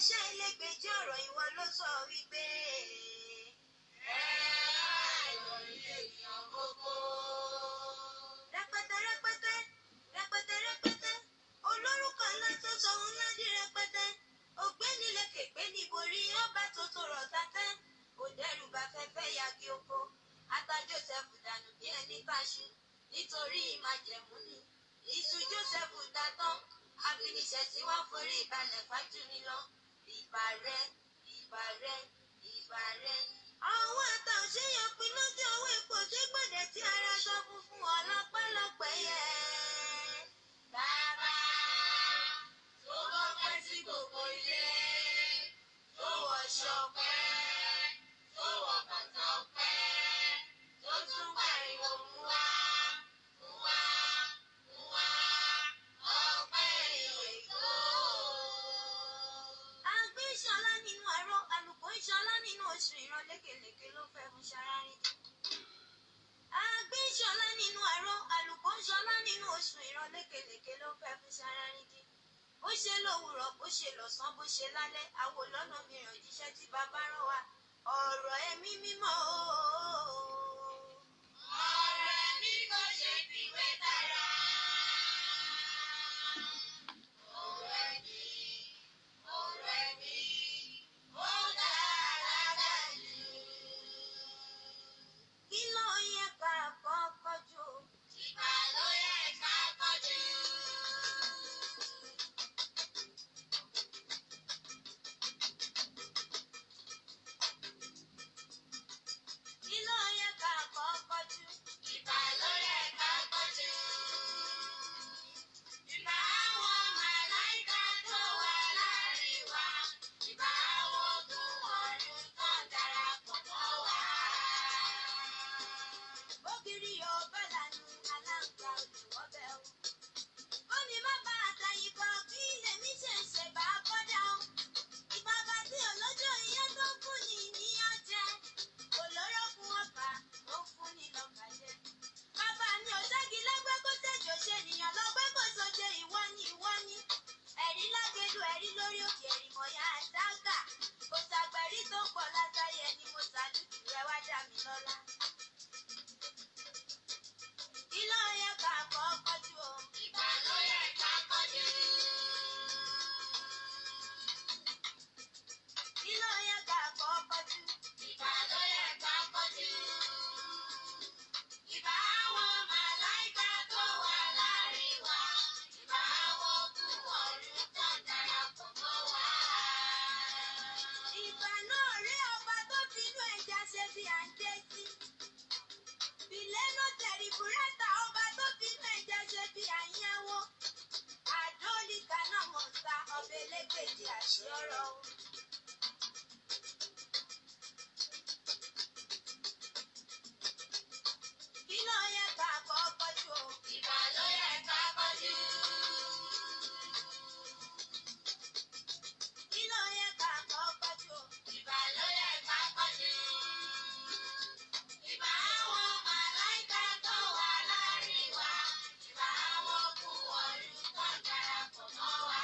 ṣe ilégbèjì ọ̀rọ̀ ìwọ ló sọ wípé ìròyìn ènìyàn gbogbo. Rẹpẹtẹ rẹpẹtẹ rẹpẹtẹ rẹpẹtẹ olórúkọ ńlá tó sọ ohun ńlá di rẹpẹtẹ ògbéni lékègbé níborí ọba tó tòrọ tátẹ òdẹrù bá fẹ́fẹ́ yagi oko ata Joseph dànù bí ẹni báṣu nítorí májẹ̀mú ni iṣu Joseph dátán abiniṣẹ̀sí wá forí ìbalẹ̀ fájú mi lọ ìbà rẹ ìbà rẹ ìbà rẹ. Àwọn àtà òṣèyàn pinnu tí owó epo ṣe gbọ́dẹ̀ tí ara sọ funfun ọlọ́pẹ́lọpẹ́ yẹ. Bàbá tó kọ́pẹ́ sí gbogbo ilé tó wọṣọ ọpẹ́ tó wọ bàtà ọpẹ́ tó tún pariwo mú wá mú wá mú wá ọpẹ́ ìwé tó. Àgbé ìṣọlá nínú àárọ̀ àlùkò ìṣọlá nínú oṣù ìran lékelèké ló fẹ́ fún ṣarárín. Àgbé ìṣọlá nínú àárọ̀ àlùkò ìṣọlá nínú oṣù ìran lékelèké ló fẹ́ fún ṣarárín. Bó ṣe lówùrọ̀ bó ṣe lọ́sàn bó ṣe lálẹ́ àwò lọ́nà mìíràn jíṣẹ́ tí bàbá rán wa ọ̀rọ̀ ẹ̀mí mímọ́ ooo. Ọ̀rọ̀ ẹ̀mí kò ṣe fi wé tara. Ọ̀rọ̀ ẹ̀mí ó dára jù. Kí ló yẹ ká kọ́kọ́ jù? Ìbà ló yẹ ká kọjú. Kí ló yẹ ká kọ́kọ́ jù? Ìbà ló yẹ ká kọjú. Ìbà àwọn màláíkà tó wà láàrin wa. Ìbà àwọn ogun ọ̀run tó darapọ̀ mọ́ wa. Ògiri yóò bá lànà aláǹgbá olùwọ́bẹ̀ o. Ó ní má bá àtàyè kan kí lèmi ṣe ń ṣe bá kọ́dà o. Ìbàbá tí olójó ìyẹn tó fún ni ní ọjẹ́. Olórókun ọba ó fún ni lọ́kàjẹ́. Bàbá mi ò ṣẹ́gi lẹ́gbẹ́ kó tẹ̀jọ́ ṣe nìyàn lọ́gbẹ́ kó soje ìwọ ni ìwọ ni. Ẹ̀rí lágbèlú ẹ̀rí lórí òkè ẹ̀rí mọ̀yá àdágà. Kò sàgbẹ̀rí tó pọ̀ látàyè ni mo ṣàlùkù rẹ wá dà mí lọ́lá. Kí ló yẹ ká kọ́kọ́ jù o? Ìbà ló yẹ ká kọjú. Kí ló yẹ ká kọ́kọ́ jù? Ìbà ló yẹ ká kọjú. Ìbà àwọn màláíkà tó wà láàrin wa. Ìbà àwọn ogun ọ̀run tó darapọ̀ mọ́ wa. Ìbà náà rí ọba tó finú ẹja ṣe bí à ń dé sí. Bìlẹ́nù tẹ̀rí búrẹ́tà ọba tó finú ẹja ṣe bí àyẹ̀wò. Àdólìkà náà mọ̀ sá ọbẹ̀ lẹ́gbẹ̀dì àṣẹ ọ̀rọ̀ o. Kí ló yẹ ká kọ́kọ́ jù o? Ìbà ló yẹ ká kọjú. Kí ló yẹ ká kọ́kọ́ jù o? Ìbà ló yẹ ká kọjú. Ìbà àwọn màláíkà tó wà láàrin wa. Ìbà àwọn ogun ọ̀run tó darapọ̀ mọ́ wa.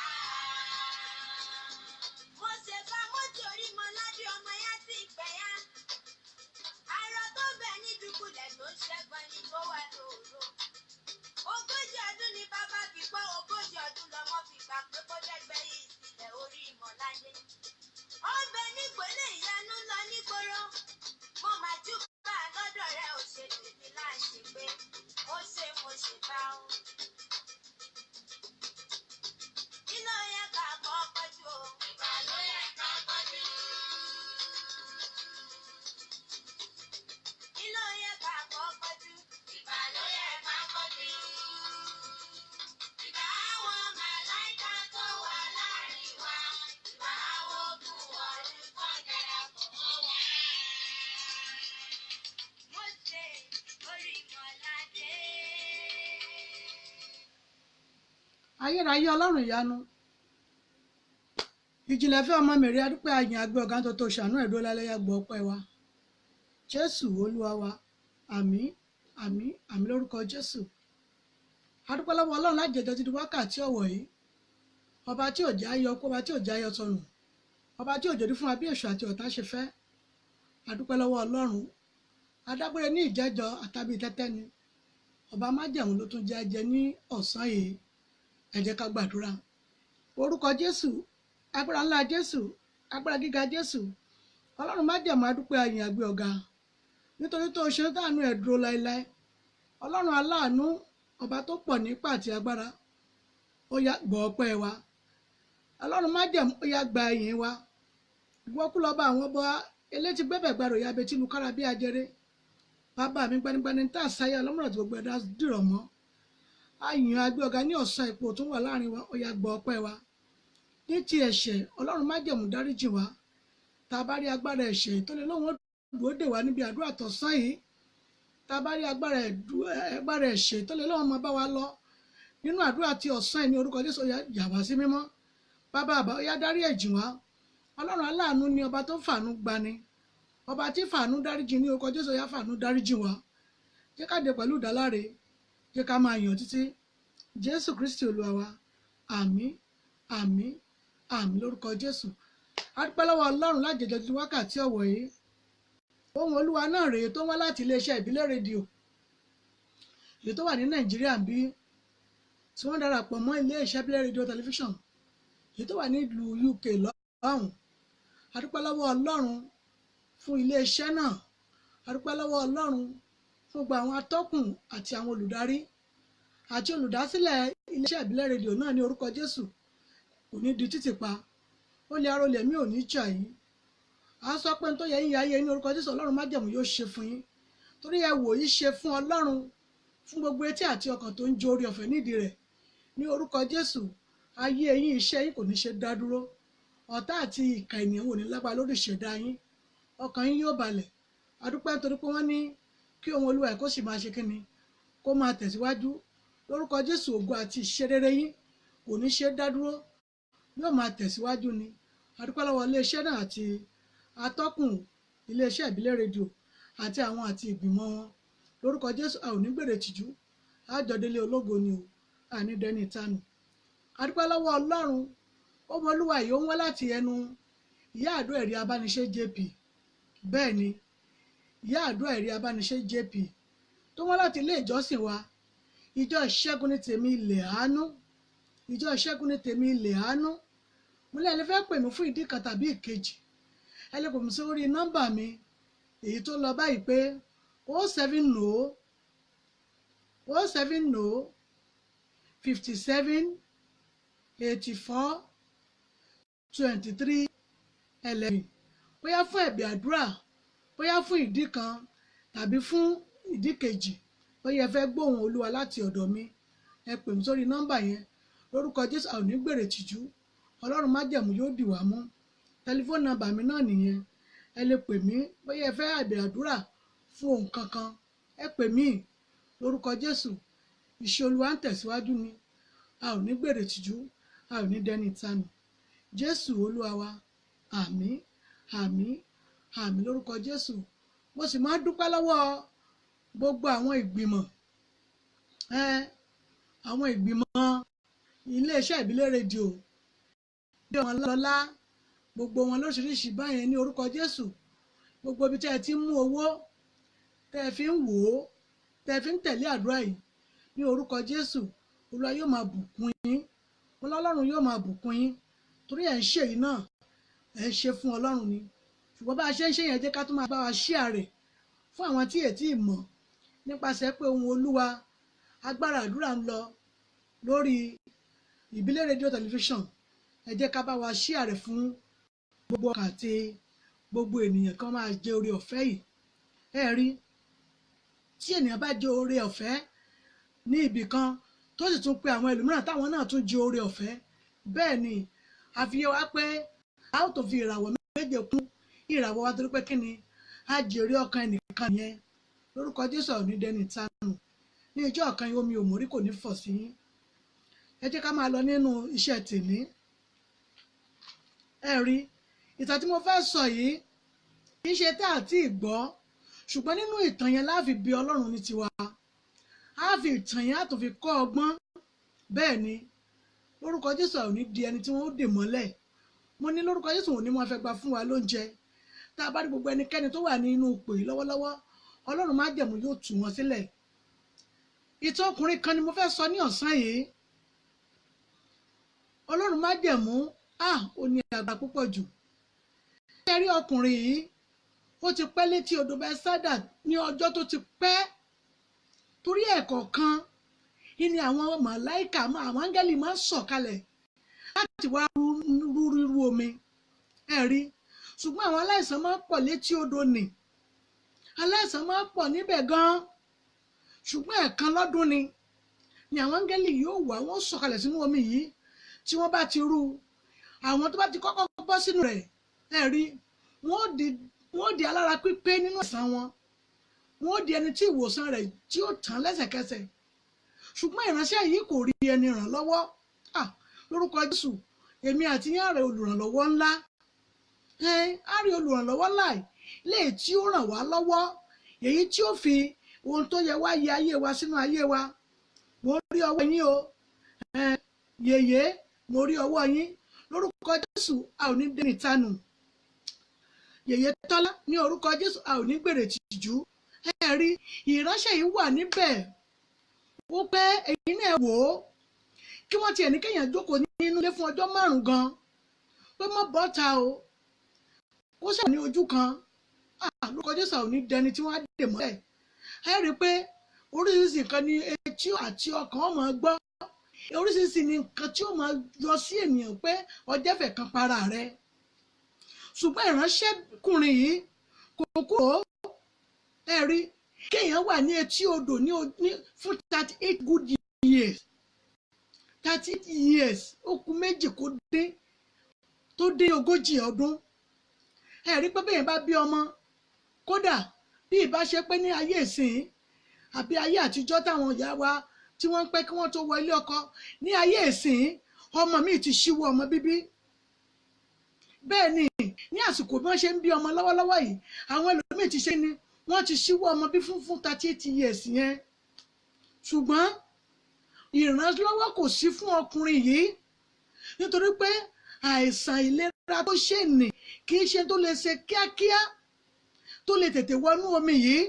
Mo ṣe bá mọ́tò orí mọ́ládé ọmọ yá sí ìpẹ́yà. Arọ tó bẹ̀ ní dùkúlẹ̀ tó ṣẹ́gun ni tó wà lóòrò. Ogójì ọdún ni bàbá fi pọ́, ogójì ọdún lọmọ fi gbà pé kó dẹ́gbẹ́ yìí sílẹ̀ orí ìmọ̀ládé. Ó bẹ nípòlé ìyanu lọ nígboro. Mo máa júbà lọ́dọ̀ rẹ̀ ò ṣe tèmi láì ṣe pé mo ṣe bá o. Kí ló yẹ ká kọ́kọ́ jù o? Ìbà ló yẹ ká kọjú. Kí ló yẹ ká kọ́kọ́ jù? Ìbà ló yẹ ká kọjú. Ìbà àwọn màláíkà tó wà láàrin wa. Ìbà àwọn ogun ọ̀run tó darapọ̀ mọ́ wa. Mo ṣe orí mọ́ládé. Ayérayé Ọlọ́run ìyanu ìjìnlẹ̀ fẹ́ ọmọ mèrè adúpẹ́ àyìn àgbẹ̀ ọ̀gá tó ṣàánú ẹ̀dọ́ lálẹ́yà gbọ́ ọpẹ́ wa. Jésù Olúwa wa, àmín àmín àmín lórúkọ Jésù. Adúpẹ́ lọ́wọ́ Ọlọ́run láti jẹjọ ti di wákàtí ọ̀wọ̀ yìí. Ọba tí ò jẹ́ ayọ̀ kó ọba tí ò jẹ́ ayọ̀ sọnù. ọba tí òjòdì fún wa bí èṣù àti ọ̀tá ṣe fẹ́. Adúpẹ́ lọ́wọ́ Ọlọ́run. Adágbére ní ìjẹ́jọ́ àtàbí tẹ́tẹ́ ni. Ọba májẹ̀mú ló tún jẹ́ jẹ ní ọ̀sán yìí. Ẹ jẹ́ ká gbàdúrà. Orúkọ Jésù, agbára ńlá Jésù, agbára gíga Jésù. Ọlọ́run májẹ̀mú adúpẹ́ àyìn àgbẹ̀ ọ̀gá. Nítorí tó ṣe dáànú ẹ̀ dúró láéláé. Ọlọ́run aláàánú, ọba tó pọ̀ nípa àti agbára. Ó yá gbọ́ ọpẹ́ wa. Ọlọ́run májẹ̀mú ó yá gba ìyìn wa. Ìwọ kú lọ́ba àwọn ọba elétí gbẹ́bẹ̀ gbàrò ya betí lu kára bí ajere. Bàbá mi gbanigbani tá àsáyà ọlọ́mọ̀ràn tí gbogbo ẹ̀dá dìrọ̀ mọ́. Àyìn àgbẹ̀ ọ̀gá ní ọ̀sán ipò tó wà láàrin wa ó yá gbọ́ ọpẹ́ wa. Ní ti ẹ̀ṣẹ̀ Ọlọ́run májẹ̀mú dáríjì wa. Tá a bá rí agbára ẹ̀ṣẹ̀ tó lè lóun dúró dè wá níbi àdúrà tọ̀sán yìí. Tá a bá rí agbára ẹ̀ṣẹ̀ tó lè lóun máa bá wa lọ nínú àdúrà ti ọ̀sán yìí ní orúkọ Jésù ó yá yà wá sí mímọ́. Bàbá àbá ó yá dárí ẹ̀jìn wá. Ọlọ́run aláàánú ni ọba tó fàánú gbani. Ọba tí fàánú dáríjì ní orúkọ Jésù ó yá fàánú dáríjì wá. Jẹ́ ká dé pẹ̀lú ìdáláre. Jẹ́ ká máa yàn títí. Jésù Kristi Olúwa wa. Àmín, àmín, àmín lórúkọ Jésù. A dúpẹ́ lọ́wọ́ Ọlọ́run lájẹjọ ti wákàtí ọ̀wọ̀ yìí. Ohun Olúwa náà rèé tó wá láti iléeṣẹ́ ìbílẹ̀ rédíò èyí tó wà ní Nàìjíríà bí tí wọ́n darapọ̀ mọ́ iléeṣẹ́ ìbílẹ̀ rédíò tẹlifíṣàn èyí tó wà ní ìlú UK lọ́hùn. A dúpẹ́ lọ́wọ́ Ọlọ́run fún iléeṣẹ́ náà. A dúpẹ́ lọ́wọ́ Ọlọ́run fún gbogbo àwọn atọ́kùn àti àwọn olùdarí àti olùdásílẹ̀ iléeṣẹ́ ìbílẹ̀ rédíò náà ní orúkọ Jésù. Kò ní di títì pa. Ó lè arólẹ̀ mí ò ní jà yín. A sọ pé tó yẹ yín ayé ní orúkọ Jésù Ọlọ́run májẹ̀mú yóò ṣe fún yín. Torí ẹ wò yí ṣe fún Ọlọ́run fún gbogbo etí àti ọkàn tó ń jó orí ọ̀fẹ́ nídìí rẹ̀. Ní orúkọ Jésù ayé yín iṣẹ́ yín kò ní ṣe dá dúró. Ọ̀tá àti ìkà ènìyàn wò ní lágbára lórí ìṣẹ̀dá yín. Ọkàn yín yóò balẹ̀. A dúpẹ́ nítorí pé wọ́n ní kí ohun Olúwa ẹ̀ kó sì máa ṣe kíni kó máa tẹ̀síwájú. Lórúkọ Jésù ògo àti ìṣerere yín kò ní ṣe dá dúró. Yóò máa tẹ̀síwájú ni. A dúpẹ́ lọ́wọ́ iléeṣẹ́ náà àti atọ́kùn iléeṣẹ́ ìbílẹ̀ rédíò àti àwọn àti ìgbìmọ̀ wọn. Lórúkọ Jésù a ò ní gbèrè tìjú. A jọ délé ológo ni o. A ní dẹni ìtanù. A dúpẹ́ lọ́wọ́ Ọlọ́run. Ohun Olúwa yìí ó ń wá láti ẹnu ìyá àdó Eriabanise JP. Bẹ́ẹ̀ ni ìyá àdó Eriabanise JP tó wá láti ilé ìjọsìn wa. Ìjọ ìṣẹ́gun ní tèmi ilẹ̀ àánú. Ìjọ ìṣẹ́gun ní tèmi ilẹ̀ àánú. Mo lè ẹni fẹ́ pè mí fún ìdí kan tàbí ìkejì. Ẹ lè pè mí sórí nọ́mbà mi èyí tó lọ báyìí pé 070 57 84 23 11. Bóyá fún ẹ̀bẹ̀ àdúrà, bóyá fún ìdí kan tàbí fún ìdí kejì, bóyá ẹ fẹ́ gbóhùn Olúwa láti ọ̀dọ̀ mi, ẹ pè mí sórí nọ́mbà yẹn. Lórúkọ Jésù a ò ní gbèrè tìjú. Ọlọ́run májẹ̀mú yóò dì wá mú. Tẹlifóònù nọ́mbà mi náà nìyẹn. Ẹ lè pè mí bóyá ẹ fẹ́ ẹ̀bẹ̀ àdúrà fún ohun kankan. Ẹ pè mí. Lórúkọ Jésù iṣẹ́ Olúwa ń tẹ̀síwájú ni. A ò ní gbèrè tìjú. A ò ní dẹni ìtanù. Jésù Olúwa wa. Àmín, àmín, àmín lórúkọ Jésù. Mo sì máa dúpẹ́ lọ́wọ́ gbogbo àwọn ìgbìmọ̀ iléeṣẹ́ ìbílẹ̀ rédíò bí wọn lọ́lá gbogbo wọn lóṣìṣì báyẹn ní orúkọ Jésù. Gbogbo ibi tẹ́ ẹ ti ń mú owó tẹ́ ẹ fi ń wò ó tẹ́ ẹ fi ń tẹ̀lé àdúrà yìí ní orúkọ Jésù Olúwa yóò máa bùkún yín. Ọlọ́run yóò máa bùkún yín torí ẹ̀ ń ṣe yìí náà ẹ̀ ń ṣe fún Ọlọ́run ni. Ṣùgbọ́n bá a ṣe ń ṣe yẹn jẹ́ ká tún máa bá wa share rẹ̀ fún àwọn tí ètí ìmọ̀ nípasẹ̀ pé ohun Olúwa agbára àdúrà ń lọ lórí ìbílẹ̀ rédíò tẹlifíṣàn. Ẹ jẹ́ ká bá wa share rẹ̀ fún gbogbo ọkàn àti gbogbo ènìyàn kan máa jẹ oore ọ̀fẹ́ yìí. Ẹ rí tí ènìyàn bá jẹ oore ọ̀fẹ́ ní ibì kan tó sì tún pe àwọn ẹlòmíràn táwọn náà tún jẹ oore ọ̀fẹ́. Bẹ́ẹ̀ ni àfihàn wa pé a ó tó fi ìràwọ̀ méje kún ìràwọ̀ wa torí pé kí ni a jèrè ọkàn ẹnìkan yẹn. Lórúkọ Jésù ò ní dẹni ìtanù. Ní ìjọ ọ̀kan yìí omi òmórí kò ní fọ̀ sí yín. Ẹ jẹ́ ká máa lọ nínú iṣẹ́ tèmi. Ẹ rí ìtàn tí mo fẹ́ sọ yìí kì í ṣe tá àti ìgbọ́ ṣùgbọ́n nínú ìtàn yẹn la fi bí Ọlọ́run ní tiwa. A fi ìtàn yẹn á tó fi kọ́ ọgbọ́n. Bẹ́ẹ̀ ni lórúkọ Jésù ò ní di ẹni tí wọ́n ó dè mọ́lẹ̀. mo ní lórúkọ Jésù òní mo fẹ́ gbà fún wa lóúnjẹ tá a bá rí gbogbo ẹnikẹ́ni tó wà nínú ipò yìí lọ́wọ́lọ́wọ́ Ọlọ́run májẹ̀mú yóò tú wọn sílẹ̀. Ìtàn ọkùnrin kan ni mo fẹ́ sọ ní ọ̀sán yìí. Ọlọ́run májẹ̀mú ó ní agbára púpọ̀ jù. Ṣé rí ọkùnrin yìí ó ti pẹ́ létí odò Bẹ́sádà ní ọjọ́ tó ti pẹ́ torí ẹ̀kọ̀ọ̀kan ni àwọn màláìkà àwọn áńgẹ́lì máa ń sọ̀kalẹ̀ láti wá rú omi ẹ̀rí ṣùgbọ́n àwọn aláìsàn máa ń pọ̀ létí odò nì aláìsàn máa ń pọ̀ níbẹ̀ gan-an ṣùgbọ́n ẹ̀kan lọ́dún ni àwọn áńgẹ́lì yóò wá wọ́n sọ̀kalẹ̀ sínú omi yìí tí wọ́n bá ti rú àwọn tó bá ti kọ́kọ́ bọ́ sínú rẹ̀ ẹ̀rí wọ́n di alára pípé nínú ẹ̀san wọn wọ́n di ẹni tí ìwòsàn rẹ̀ tí ó tán lẹ́sẹ̀kẹsẹ̀ ṣùgbọ́n ìránṣẹ́ yìí kò rí ẹni ràn lọ́wọ́ lórúkọ Jésù èmi àti yín á rí olùrànlọ́wọ́ ńlá á rí olùrànlọ́wọ́ láì léè tí ó ràn wá lọ́wọ́ èyí tí ó fi ohun tó yẹ wá yẹ ayé wa sínú ayé wa mo rí ọwọ́ yín o yèyé mo rí ọwọ́ yín lórúkọ Jésù a ò ní dẹ́ni tánù yèyé Tọ́lá ní orúkọ Jésù a ò ní gbèrè tìjú rí ìránṣẹ́ yìí wà níbẹ̀ ó pé èyí náà wò ó kí wọ́n tiẹ̀ ní kéèyàn jókòó nínú ilé fún ọjọ́ 5 gan pé mọ́ bọ́ta o kó sẹ̀ ní ojú kan lórúkọ Jésù ò ní dẹni tí wọ́n á dè mọ́lẹ̀ ẹ rí i pé oríṣiríṣi nǹkan ni etí àti ọkàn ọmọ gbọ́ oríṣiríṣi ni nǹkan tí ó máa yọ sí ènìyàn pé ọjẹ́fẹ̀ kan para rẹ̀ ṣùgbọ́n ìránṣẹ́kùnrin yìí kò kúrò ẹ rí kéèyàn wà ní etí odò fún 38 good years 38 years ó kù méjì kó dé tó dé 40 ọdún ẹ rí pé bẹ́ẹ̀ bá bí ọmọ kódà bí ìbá ṣe pé ní ayé ìsìn àbí ayé àtijọ́ táwọn ìyá wa tí wọ́n ń pẹ́ kí wọ́n tó wọ ilé ọkọ ní ayé ìsìn ọmọ mi ti ṣíwọ́ ọmọ bíbí bẹ́ẹ̀ ni ní àsìkò bí wọ́n ṣe ń bí ọmọ lọ́wọ́lọ́wọ́ yìí àwọn ẹlòmíì ti ṣe ni wọ́n ti ṣíwọ́ ọmọ bí fún 38 years yẹn ṣùgbọ́n ìrànlọ́wọ́ kò sí fún ọkùnrin yìí nítorí pé àìsàn ìlera tó ṣe nì kì í ṣe tó lè ṣe kíákíá tó lè tètè wọnú omi yìí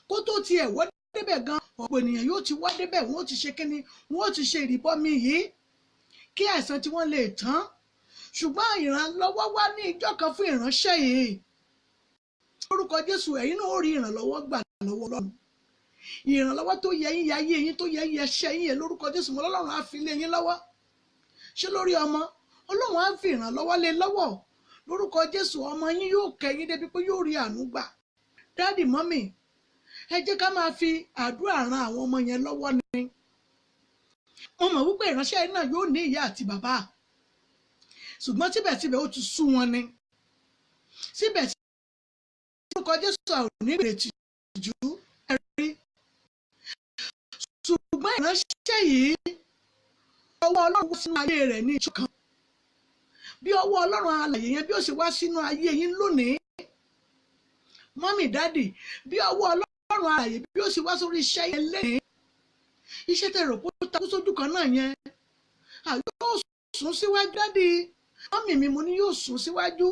kó tó tiẹ̀ wọ́ débẹ̀ gan ọ̀pọ̀ ènìyàn yóò ti wá débẹ̀ wọ́n ti ṣe kíni wọ́n ti ṣe ìrìbọmi yìí kí àìsàn tí wọ́n lè tán ṣùgbọ́n ìrànlọ́wọ́ wá ní ìjọ kan fún ìránṣẹ́ yìí lórúkọ Jésù ẹ̀yin náà ó rí ìrànlọ́wọ́ gbà lọ́wọ́ Ọlọ́run ìrànlọ́wọ́ tó yẹ yín ayé yín tó yẹ yín ẹṣẹ́ yín yẹn lórúkọ Jésù mọ́ Ọlọ́run á fi lé yín lọ́wọ́ ṣé lórí ọmọ Ọlọ́run á fi ìrànlọ́wọ́ lé lọ́wọ́ lórúkọ Jésù ọmọ yín yóò kẹ́yìn débi pé yóò rí àánú gbà dáàdì mọ́mì ẹ jẹ́ ká máa fi àdúrà ran àwọn ọmọ yẹn lọ́wọ́ ni wọ́n mọ̀ wípé ìránṣẹ́ náà yóò ní ìyá àti bàbá ṣùgbọ́n síbẹ̀síbẹ̀ ó ti sú wọn ni síbẹ̀síbẹ̀ lórúkọ Jésù àwọn onígbèrè tìjú ẹ̀rí ṣùgbọ́n ìránṣẹ́ yìí ọwọ́ Ọlọ́run wá sínú ayé rẹ̀ ní ìṣọ̀kan bí ọwọ́ Ọlọ́run alààyè yẹn bí ó ṣe wá sínú ayé yín lónìí mọ́mì dádì bí ọwọ́ Ọlọ́run alààyè bí ó ṣe wá sórí iṣẹ́ yẹn lẹ́yìn iṣẹ́ tẹ̀rọ kó takú sójú kan náà yẹn yóò sún síwájú dádì mọ́mì mi mo ní yóò sún síwájú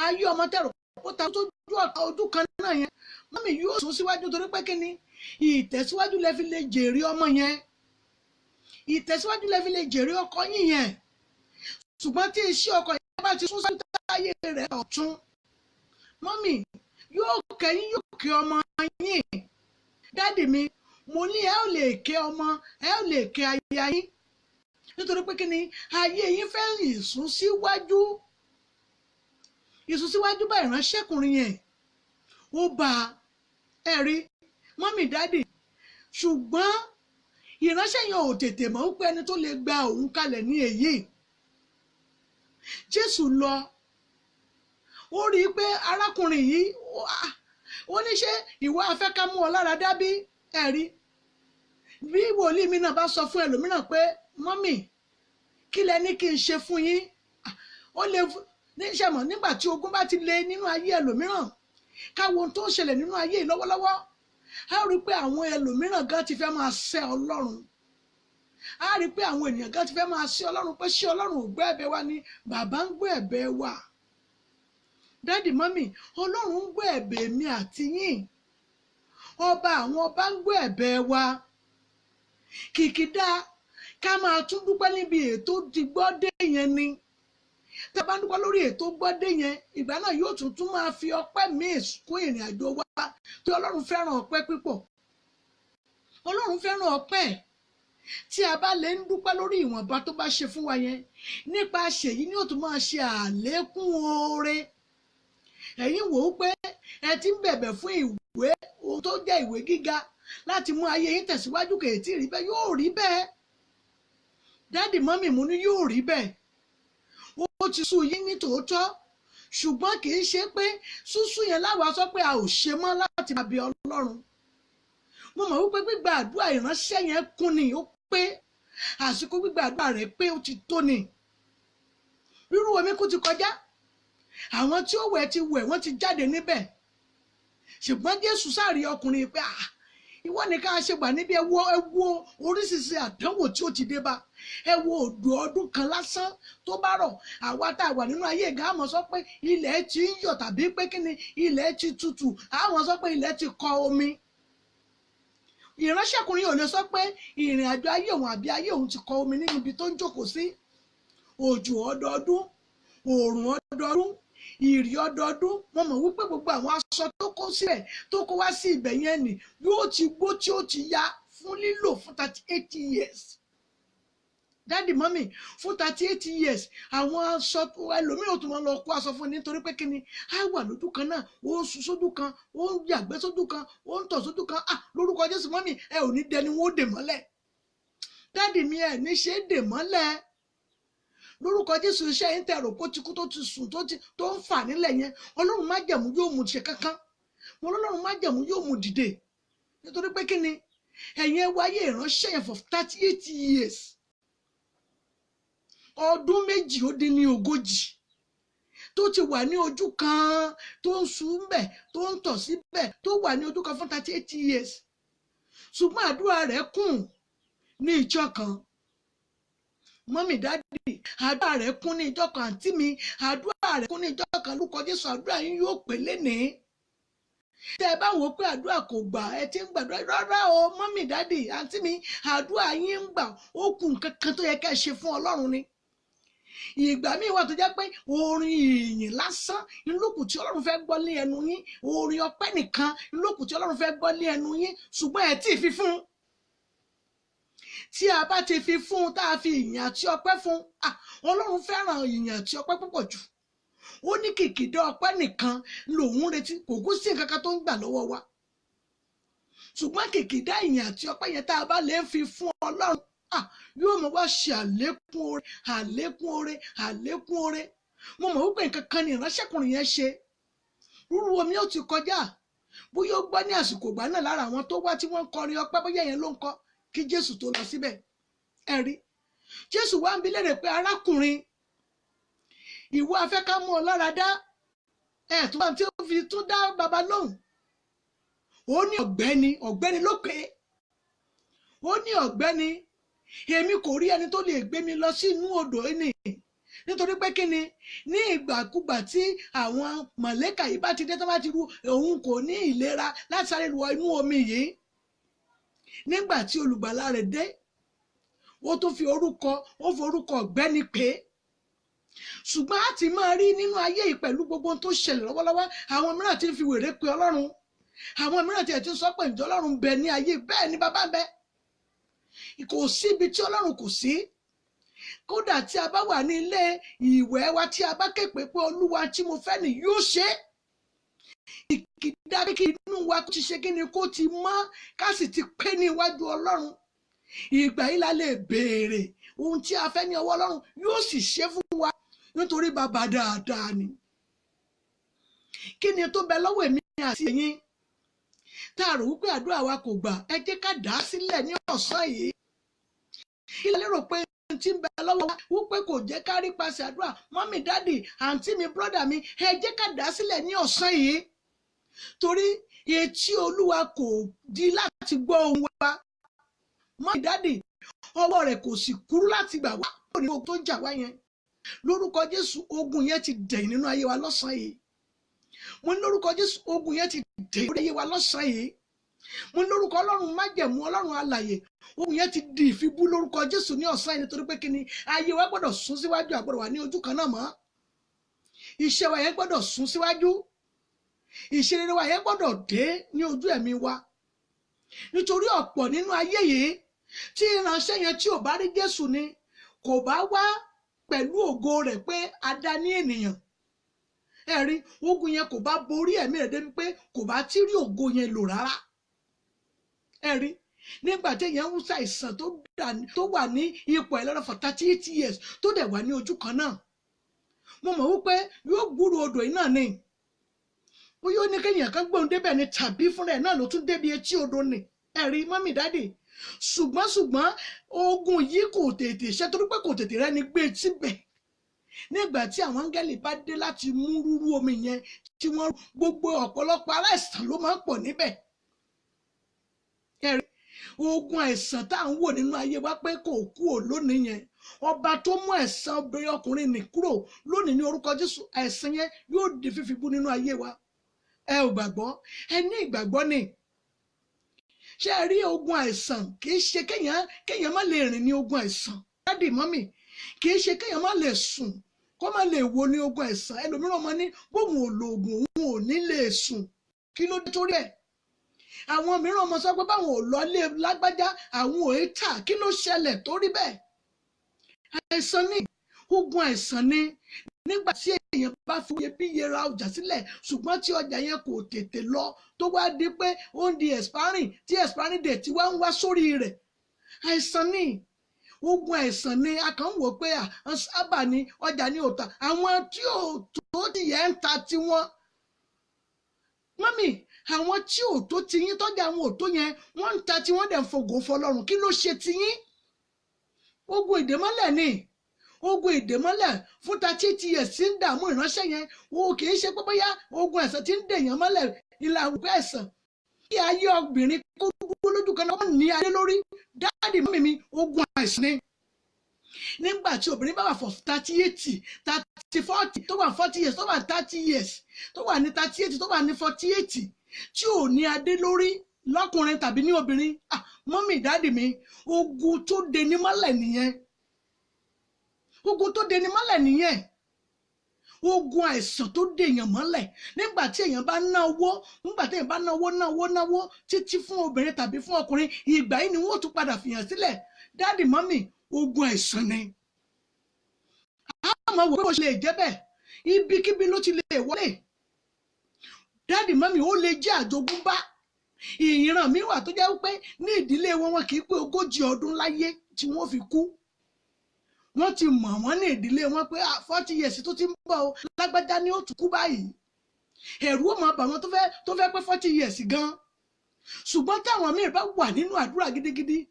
ayé ọmọ tẹ̀rọ kó takú sójú ojú kan náà yẹn mọ́mì yóò sún síwájú torí pé kíni ìtẹ̀síwájú lẹ fi lè jèrè ọmọ yẹn ìtẹ̀síwájú lẹ fi lè jèrè ọkọ yín yẹn ṣùgbọ́n tí iṣẹ́ ọkọ yẹn bá ti sún sáyé rẹ̀ ọ̀tún mọ́mì yóò kẹ́yìn yóò kẹ́ ọmọ yín dádì mi mo ní ẹ ò lè kẹ́ ọmọ ẹ ò lè kẹ́ aya yín nítorí pé kí ni ayé yín fẹ́ ìsúnsíwájú bá ìránṣẹ́kùnrin yẹn ó bá ẹ rí mọ́mì dádì ṣùgbọ́n ìránṣẹ́ yẹn ò tètè mọ̀ wípé ẹni tó lè gba òun kalẹ̀ ní èyí Jésù lọ ó rí i pé arákùnrin yìí ó ní ṣé ìwọ afẹ́ ká mú ọ lára dábí ẹ̀rí bí wòlíì mi náà bá sọ fún ẹlòmíràn pé mọ́mì kí lẹ ní kí n ṣe fún yín ó lè níṣẹ́mọ̀ nígbà tí ogun bá ti lé nínú ayé ẹlòmíràn káwọn ohun tó ń ṣẹlẹ̀ nínú ayé lọ́wọ́lọ́wọ́ a rí i pé àwọn ẹlòmíràn gan ti fẹ́ máa sẹ́ Ọlọ́run á rí pé àwọn ènìyàn gan ti fẹ́ máa sí Ọlọ́run pé ṣé Ọlọ́run ò gbọ́ ẹ̀bẹ̀ wa ni? Bàbá ń gbọ́ ẹ̀bẹ̀ wa. Dádì mọ́mì, Ọlọ́run ń gbọ́ ẹ̀bẹ̀ mi àti yín. Ọba àwọn ọba ń gbọ́ ẹ̀bẹ̀ wa. Kìkìdá ká máa tún dúpẹ́ níbi ètò ti gbọ́dé yẹn ni. Tá a bá dúpẹ́ lórí ètò gbọ́dé yẹn, ìgbà náà yóò tún máa fi ọpẹ́ míì kún ìrìn àjò wa. Tí Ọlọ́run fẹ́ràn ọpẹ́ púpọ̀. Ọlọ́run fẹ́ràn ọpẹ́. Tí a bá lè ń dúpẹ́ lórí ìwọ̀nba tó bá ṣe fún wa yẹn, nípa ṣèyí ni ó tún máa ṣe àlékún oore. Ẹ̀yin wò ó pé ẹ ti ń bẹ̀bẹ̀ fún ìwé ohun tó jẹ́ ìwé gíga láti mú ayé yín tẹ̀síwájú, kò tí ì rí bẹ́ẹ̀, yóò rí bẹ́ẹ̀. Dádì mọ́mì mo ní yóò rí bẹ́ẹ̀. Ó ti sú yín ní tòótọ́, ṣùgbọ́n kì í ṣe pé súsú yẹn láwa sọ pé a ò ṣe mọ́ láti máa bẹ Ọlọ́run. Mo mọ̀ wípé gbígba àdúrà ìránṣẹ́ yẹn kún ni, ó pé àsìkò gbígba àdúrà rẹ̀ pé ó ti tó ni. Rírú omi kú ti kọjá, àwọn tí ó wẹ̀ ti wẹ̀, wọ́n ti jáde níbẹ̀. Ṣùgbọ́n Jésù sáàrí ọkùnrin pé ìwọ ni ká ṣe gbà níbi ẹ wo oríṣiríṣi àdánwò tí ó ti dé bá. Ẹ wo òdò ọdún kan lásán tó bá rọ̀, àwa tá a wà nínú ayé ìgá àmọ́ sọ pé ilẹ̀ ti ń yọ̀ tàbí pé kí ni ilẹ̀ ti tutù, àwọn sọ pé ilẹ̀ ti kọ omi. Ìránṣẹ́kùnrin ò lè sọ pé ìrìn àjò ayé òun àbí ayé òun ti kọ omi nínú ibi tó ń jókòó sí. Òjò ọdọọdún, òòrùn ọdọọdún, ìrì ọdọọdún, wọ́n mọ̀ wípé gbogbo àwọn aṣọ tó kó sílẹ̀ tó kó wá sí ibẹ̀ yẹn nì yóò ti gbó tí ó ti ya fún lílò fún 38 years. Dádì mọ́mì, fún 38 years àwọn aṣọ ẹlòmíì ò tún máa lọ kó aṣọ fún ni nítorí pé kí ni á wà lójú kan náà, ó ń sùn sójú kan, ó ń yàgbẹ́ sójú kan, ó ń tọ̀ sójú kan. Lórúkọ Jésù mọ́mì, ẹ ò ní dẹni wọ́n ó dè mọ́lẹ̀. Dádì mi, ẹ ní ṣe é dè mọ́lẹ̀. Lórúkọ Jésù, iṣẹ́ yín tẹ̀rọ kó ti kú tó ti sùn tó ń fà nílẹ̀ yẹn, Ọlọ́run májẹ̀mú yóò mú ṣe kankan. Mo lọ́lọ́run májẹ̀mú yóò mú dìde. Nítorí pé kí ni ẹ̀yin ẹ wáyé ìránṣẹ́ yẹn for 38 years. Ọdún 42 tó ti wà ní ojú kan, tó ń sùn bẹ̀, tó ń tọ̀ síbẹ̀, tó wà ní ojú kan fún 38 years. Ṣùgbọ́n àdúrà rẹ̀ kùn ní ìjọ kan. Mọ́mì dádì, àdúrà rẹ̀ kún ní ìjọ kan. Àǹtí mi, àdúrà rẹ̀ kún ní ìjọ kan. Lórúkọ Jésù, àdúrà yín yóò pé lénìí. Tẹ́ ẹ bá wò ó pé àdúrà kò gbà, ẹ ti ń gbàdúrà. Rárá o, mọ́mì dádì, àǹtí mi, àdúrà yín ń gbà. Ó kù nǹkan kan tó yẹ ká ṣe fún Ọlọ́run ni. Ìgbà míì wà tó jẹ́ pé orin ìyìn lásán ìlókù tí Ọlọ́run fẹ́ gbọ́ ní ẹnu yín, orin ọpẹ́ nìkan ìlókù tí Ọlọ́run fẹ́ gbọ́ ní ẹnu yín, ṣùgbọ́n ẹ tí ì fi fún un. Tí a bá ti fi fún un, tá a fi ìyìn àti ọpẹ́ fún un, Ọlọ́run fẹ́ràn ìyìn àti ọpẹ́ púpọ̀ jù. Ó ní kìkìdá ọpẹ́ nìkan lòun retí, kò kú sí nǹkan kan tó ń gbà lọ́wọ́ wa. Ṣùgbọ́n kìkìdá ìyìn àti ọpẹ́ yẹn tá a bá lè fi fún Ọlọ́run, yóò mọ̀ wá ṣe àlékún oore, àlékún oore, àlékún oore. Mo mọ̀ wípé nǹkan kan ni ìránṣẹ́kùnrin yẹn ṣe. Rúrú omi ó ti kọjá. Bóyá ó gbọ́ ní àsìkò ìgbà náà lára àwọn tó wá tí wọ́n ń kọrin ọpẹ́, bóyá yẹn ló ń kọ kí Jésù tó lọ síbẹ̀. Ẹ rí, Jésù wá ń bi léèrè pé arákùnrin, ìwọ afẹ́ ká mú ọ lára dá, ẹ̀ tó bá tí ó fi tún dá baba lóhùn. Ó ní ọ̀gbẹ́ni ló pé. Ó ní ọ̀gbẹ́ni, èmi kò rí ẹni tó lè gbé mi lọ sí inú odò ẹni. Nítorí pé kí ni ní ìgbàkúgbà tí àwọn mọ̀lẹ́kà yìí bá ti dé tó bá ti ru òun kò ní ìlera láti sáré wọ inú omi yìí. Nígbà tí olùgbàlà rẹ̀ dé, ó tún fi orúkọ ọ̀gbẹ́ni pé. Ṣùgbọ́n a ti máa rí nínú ayé yìí pẹ̀lú gbogbo tó ṣẹlẹ̀ lọ́wọ́lọ́wọ́, àwọn mìíràn ti ń fi wèrè pe Ọlọ́run. Àwọn mìíràn ti sọ pé ǹjẹ́ Ọlọ́run bẹ ní ayé, bẹ́ẹ̀ ni bàbá bẹ. Kò sí ibi tí Ọlọ́run kò sí. Kódà tí a bá wà ní ilé ìwẹ̀ wa, tí a bá ké pé Olúwa tí mo fẹ́ ni yóò ṣe. Ìkìdá kí inú wa ti ṣe kí ni kó ti mọ́, ká sì ti pé ní iwájú Ọlọ́run. Ìgbà yìí la lè béèrè ohun tí a fẹ́ ní ọwọ́ Ọlọ́run, yóò sì ṣe fún wa nítorí bàbá dáadáa ni. Kí ni tó bẹ lọ́wọ́ èmi àti ẹ̀yin tá a rò wípé àdúrà wa kò gbà? Ẹ jẹ́ ká dà á sílẹ̀ ní ọ̀sán yìí. Kí lẹ lérò pé tí ń bẹ lọ́wọ́ wa wípé kò jẹ́ ká rí paṣẹ àdúrà? Mọ́mì dádì, àǹtí mi, brọ́dà mi, ẹ jẹ́ ká dà á sílẹ̀ ní ọ̀sán yìí. Torí etí Olúwa kò di láti gbọ́ ohùn wa. Mọ́mì dádì, ọwọ́ rẹ̀ kò sì kúrú láti gbà wá kúrò nínú ogun tó jà wá yẹn. Lórúkọ Jésù ogun yẹn ti dẹ̀yìn nínú ayé wa lọ́sàn-án yìí. Mo ní lórúkọ Jésù ogun yẹn ti dẹ̀yìn nínú ayé wa lọ́sàn-án yìí. Mo ní lórúkọ Ọlọ́run májẹ̀mú Ọlọ́run alààyè ogun yẹn ti di ìfibú lórúkọ Jésù ní ọ̀sán yìí, nítorí pé kíni ayé wa gbọ́dọ̀ sún síwájú, àgbọ̀dọ̀ wà ní ojú kan náà mọ́. Iṣẹ́ wa yẹn gbọ́dọ̀ sún síwájú, ìṣerere wa yẹn gbọ́dọ̀ dé ní ojú ẹ̀mí wa. Nítorí ọ̀pọ̀ nínú ayé yìí tí ìránṣẹ́ yẹn tí ò bá rí Jésù ni kò bá wá pẹ̀lú ògo rẹ̀ pé a dá ní ènìyàn. Ẹ̀rí ogun yẹn kò bá borí ẹ̀mí rẹ̀ débi pé kò bá tí rí ògo yẹn lò rárá. Ẹ̀rí nígbà tí èèyàn ń ṣàìsàn tó wà ní ipò ẹlẹ́rọ for 38 years tó dẹ̀ wà ní ojú kan náà, mo mọ̀ wípé yóò gbúrò odò yìí náà ni. Bóyá ó ní kéèyàn kan gbóhùn débẹ̀ ni tàbí fúnra ẹ̀ náà ló tún débi etí odò ni. Ẹ̀rí mọ́mì dáàdì, ṣùgbọ́n ogun yìí kò tètè ṣe torí pé kò tètè rẹ́ni gbé síbẹ̀. Nígbà tí àwọn áńgẹ́lì bá dé láti mú rúrú omi yẹn tí wọ́n gbogbo ọ̀pọ̀lọpọ̀ aláìsàn ló máa ń pọ̀ níbẹ̀. Ẹ̀rí ogun àìsàn tá à ń wò nínú ayé wa pé kò kú ò lónìí yẹn, ọba tó mú àìsàn obìnrin ọkùnrin nì kúrò lónìí ní orúkọ Jésù, àìsàn yẹn yóò di fífibú nínú ayé wa. Ẹ ò gbàgbọ́, ẹ ní ìgbàgbọ́ ni. Ṣé ẹ rí ogun àìsàn kì í ṣe kéèyàn má lè rìn ní ogun àìsàn. Dádì mọ́mì, kì í ṣe kéèyàn má lè sùn kó má lè wo ní ogun àìsàn. Ẹlòmíràn máa ní bóun ò lo oògùn òun ò ní lè sùn. Kí ló dé torí ẹ̀? Àwọn mìíràn máa sọ pé báwọn ò lọ lé lágbájá àwọn ò tà. Kí ló ṣẹlẹ̀ torí bẹ́ẹ̀? Àìsàn ni, ogun àìsàn ni. Nígbà tí èèyàn bá fi iyebíye ra ọjà sílẹ̀ ṣùgbọ́n tí ọjà yẹn kò tètè lọ tó wá di pé ó ń di expiring tí expiring date wá ń wá sórí rẹ̀, àìsàn ni, ogun àìsàn ni. A kàn ń wò pé sábà ni ọjà ní òòtà, àwọn tí ò tó ti yẹn ń ta tiwọn. Mọ́mì, àwọn tí ò tó ti yín tọ́jà àwọn ò tó yẹn wọ́n ń ta tí wọ́n dẹ̀ ń fògo fọlọ́run. Kí ló ṣe ti yín? Ogun ìdèmọ́lẹ̀ ni, ogun ìdèmọ́lẹ̀ fún 38 years tí ń dààmú ìránṣẹ́ yẹn. O kì í ṣe pé bóyá ogun àìsàn tí ń dèèyàn mọ́lẹ̀ ìlà òkú àìsàn kí ayé obìnrin kó dúró lójú kan náà ní ayé lórí. Dáàdì mọ́mì mi, ogun àìsàn ni. Nígbà tí obìnrin bá wà for 38, 30, 40 tó wà 40 years tó wà 30 years tó wà ní 38 tó wà ní 48 tí ò ní adé lórí lọ́kùnrin tàbí ní obìnrin, mọ́mì dáàdì mi, ogun tó deni mọ́lẹ̀ nìyẹn. Ogun tó deni mọ́lẹ̀ nìyẹn. Ogun àìsàn tó dèèyàn mọ́lẹ̀. Nígbà tí èèyàn bá ná owó, nígbà tí èèyàn bá náwó títí fún obìnrin tàbí fún ọkùnrin, ìgbà yìí ni wọ́n tún padà fìyàn sílẹ̀. Dáàdì mọ́mì, ogun àìsàn ni. A máa wò pé ó lè jẹ́ bẹ́ẹ̀, ibikíbi ló ti lè wọlé. Dáàdì mọ́mì, ó lè jẹ́ àjogúnbá. Ìran mi wà tó jẹ́ wípé ní ìdílé wọn kì í pé 40 ọdún láyé tí wọ́n fi kú. Wọ́n ti mọ̀ wọ́n ní ìdílé wọn pé 40 years tó ti ń bọ̀ o, lágbájá ni ó tún kú báyìí. Ẹ̀rù ó máa bà wọ́n tó fẹ́ pé 40 years gan. Ṣùgbọ́n táwọn míì bá wà nínú àdúrà gidigidi,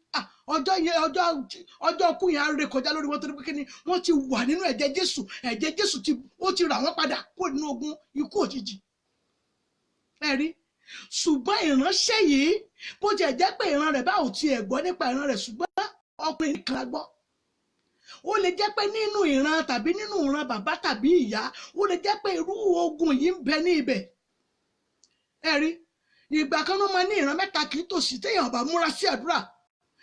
ọjọ́ kú yẹn á ré kọjá lórí wọn torí pé kíni wọ́n ti wà nínú ẹ̀jẹ̀ Jésù. Ẹ̀jẹ̀ Jésù ó ti rà wọ́n padà kúrò nínú ogun ikú òjijì. Ẹ̀rí, ṣùgbọ́n ìránṣẹ́ yìí bó tiẹ̀ jẹ́ pé ìran rẹ̀ bá ò tiẹ̀ gbọ́ nípa ìran rẹ̀, ṣùgbọ́n ọkùnrin kan gbọ́. Ó lè jẹ́ pé nínú ìran tàbí nínú ìran bàbá tàbí ìyá, ó lè jẹ́ pé irú ogun yìí ń bẹ ní ibẹ̀. Ẹ̀rí, ìgbà kan ló máa ní ìran mẹ́ta kì í tòsí téèyàn bá múra sí àdúrà.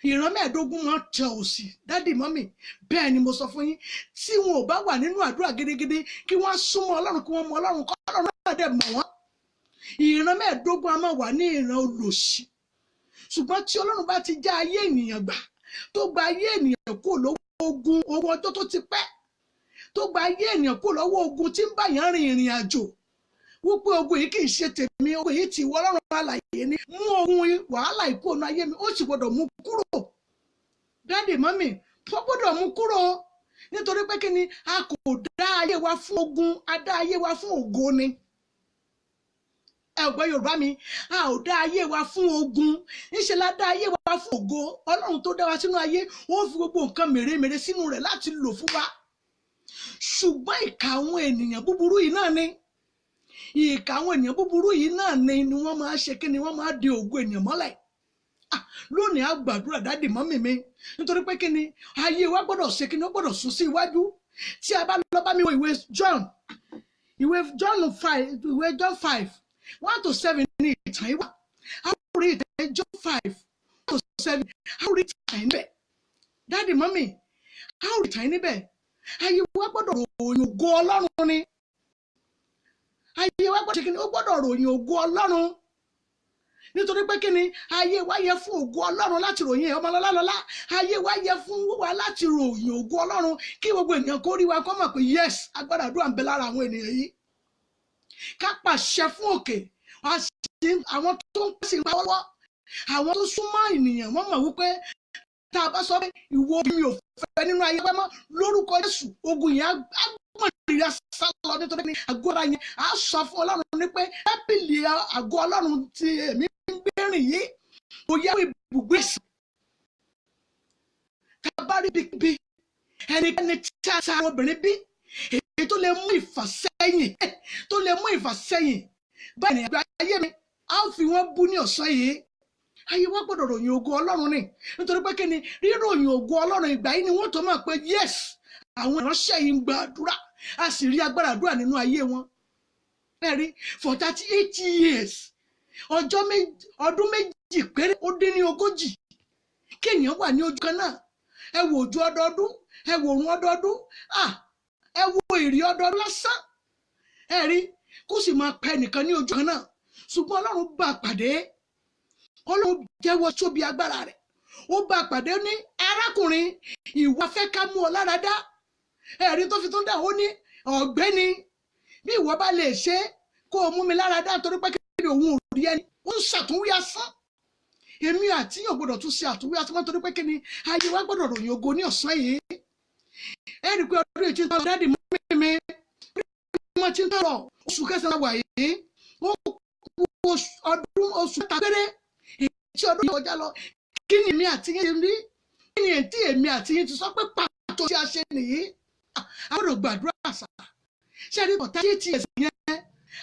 Ìran 15 máa tẹ òsì. Dádì mọ́mì, bẹ́ẹ̀ ni mo sọ fún yín, tí wọn ò bá wà nínú àdúrà gidigidi kí wọ́n súnmọ́ Ọlọ́run, kí wọ́n mọ Ọlọ́run, kọ́ Ọlọ́run náà dẹ̀ mọ̀ wọ́n. Ìran 15 a máa wà ní ìran olòṣì. Ṣùgbọ́n tí Ọlọ́run bá ti já ayé ènìyàn gbà, tó gba ayé ènìyàn kúrò lọ́wọ́ ogun ọjọ́ tó ti pẹ́, tó gba ayé ènìyàn kúrò lọ́wọ́ ogun tí ń bá yàn rìn ìrìn àjò, wípé ogun yìí kì í ṣe tèmi, ogun yìí ti wọ Ọlọ́run alààyè ni, mú ogun wàhálà ikú ọ̀nà ayé mi, ó sì gbọ́dọ̀ mú kúrò. Dáàdì mọ́mì, tó gbọ́dọ̀ mú kúrò. Nítorí pé kí ni, a kò dá ayé wa fún ogun, a dá ayé wa fún ògo ni. Ẹ̀gbọ́n Yorùbá mi, a ò dá ayé wa fún ogun, níṣẹ́ la dá ayé wa fún ògo. Ọlọ́run tó dá wa sínú ayé, ó fi gbogbo nǹkan mèremère sínú rẹ̀ láti lò fún wa. Ṣùgbọ́n ìkà àwọn ènìyàn búburú yìí náà ni, ìkà àwọn ènìyàn búburú yìí náà ni wọ́n máa ṣe kí ni wọ́n máa de ògo ènìyàn mọ́lẹ̀. lónìí a gbàdúrà dáàdì mọ́mì mi nítorí pé kí ni ayé wa gbọ́dọ̀ ṣe kí ni ó gbọ́dọ̀ sún sí iwájú. Tí a bá lọ bá mi wo ìwé John 5:1-7 ní ìtàn ìwà a ó rí ìtàn John 5:1-7 a ó rí ìtàn níbẹ̀ dáàdì mọ́mì a ó rí ìtàn níbẹ̀. Ayé wa gbọ́dọ̀ ròyìn ògo Ọlọ́run ni. Ayé wa gbọ́dọ̀ ṣe kí ni ó gbọ́dọ̀ ròyìn ògo Ọlọ́run nítorí pé kí ni ayé wa yẹ fún ògo Ọlọ́run láti ròyìn ọmọlọ́lá. Ayé wa yẹ fún wa láti ròyìn ògo Ọlọ́run kí gbogbo ènìyàn kó rí wa kó mọ̀ pé yes agbára àdúrà ń bẹ lára àwọn ènìyàn yìí. Ká pàṣẹ fún òkè àwọn tó ń pèsè ìpawọ́wọ́ àwọn tó súnmọ́ ènìyàn wọ́n mọ̀ wípé tá a bá sọ pé ìwọ mi ò fẹ́ nínú ayé wa mọ́ lórúkọ Jésù ogun yẹn á gbọ̀n ìrìn àṣà lọ nítorí ní agbára yẹn á sọ fún Ọlọ́run ní pé tábìlì àgọ́ Ọlọ́run ti èmi ń gbérìn yìí kò yẹ ibùgbé sí. Tá a bá rí bí ẹnikẹ́ni tí a ta obìnrin bí èyí tó lè mú ìfàsẹ́yìn báyìí ní àgbà ayé mi á fi wọ́n bú ní ọ̀sán yìí. Ayé wa gbọ́dọ̀ ròyìn ògo Ọlọ́run ni nítorí pé kí ni ríròyìn ògo Ọlọ́run ìgbà yìí ni wọ́n tó mọ̀ pé yes àwọn ìránṣẹ́ yìí ń gba àdúrà a sì rí agbára àdúrà nínú ayé wọn. Ẹ̀rí for 38 years ọdún méjì péré ó dín ní 40 kí ènìyàn wà ní ojú kan náà. Ẹ wo òjò ọdọọdún ẹ wo òrùn ọdọọdún ẹ wo ìrì ọdọọdún lásán. Ẹ̀rí kó sì máa pẹ́ nìkan ní ojú kan náà ṣùgbọ́n Ọlọ́run bá a pàdé. Ọlọ́run jẹ́wọ́ tóbi agbára rẹ̀ ó bá a pàdé ní arákùnrin ìwọ fẹ́ ká mú ọ lára dá. Ẹ̀rí tó fi tún dà ó ní ọ̀gbẹ́ni bí ìwọ bá lè ṣe kó o mú mi lára dá torí pé kí òun ò rí ẹni ó ń ṣàtúnwí asán. Èmi àti yóò gbọdọ̀ tún ṣe àtúnwí asán torí pé kí ni ayé wa gbọdọ̀ ròyìn ògo ní ọ̀sán yìí. Ẹ rí i pé ọdún yìí ti ń tọrọ dáàdì mọ́mí mi wọ́n ti ń tọrọ oṣù kẹsàn-án wà yìí ó kú oṣù mẹ́ta péré tí ọdún yìí kọjá lọ. Kí ni èmi àti yín rí kí ni ètí èmi àti yín ti sọ pé pàtó tí a ṣe nìyí. A gbọdọ̀ gbàdúrà àṣà ṣé ẹ rí ọ̀tá tí ẹ̀sìn yẹn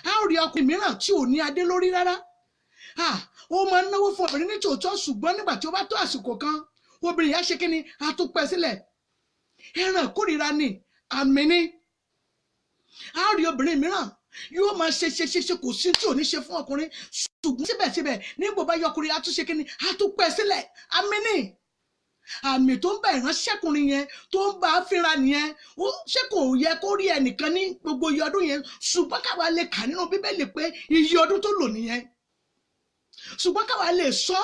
a ó rí ọkùnrin mìíràn tí ò ní adé lórí rárá. Ó máa ń náwó fún obìnrin ní tòótọ́ ṣùgbọ́n nígbà tí ó bá tó àsìkò kan obìnrin yẹn ṣe kí ni a tún pẹ́ sílẹ̀. Ẹran ìkórìíra ni àmì ni. A ó rí obìnrin mìíràn yóò máa ṣe kò sí tí ò ní ṣe fún ọkùnrin ṣùgbọ́n síbẹ̀síbẹ̀ nígbà bá yọkùnrin a tún ṣe kí ni a tún pẹ́ sílẹ̀. Àmì ni àmì tó ń bá ìránṣẹ́kùnrin yẹn tó ń bá a fínra nìyẹn. Ṣé kò yẹ kó rí ẹnìkan ní gbogbo iye ọdún yẹn ṣùgbọ́n káwa lè kà nínú Bíbélì pé iye ọdún tó lò nìyẹn. Ṣùgbọ́n káwa lè sọ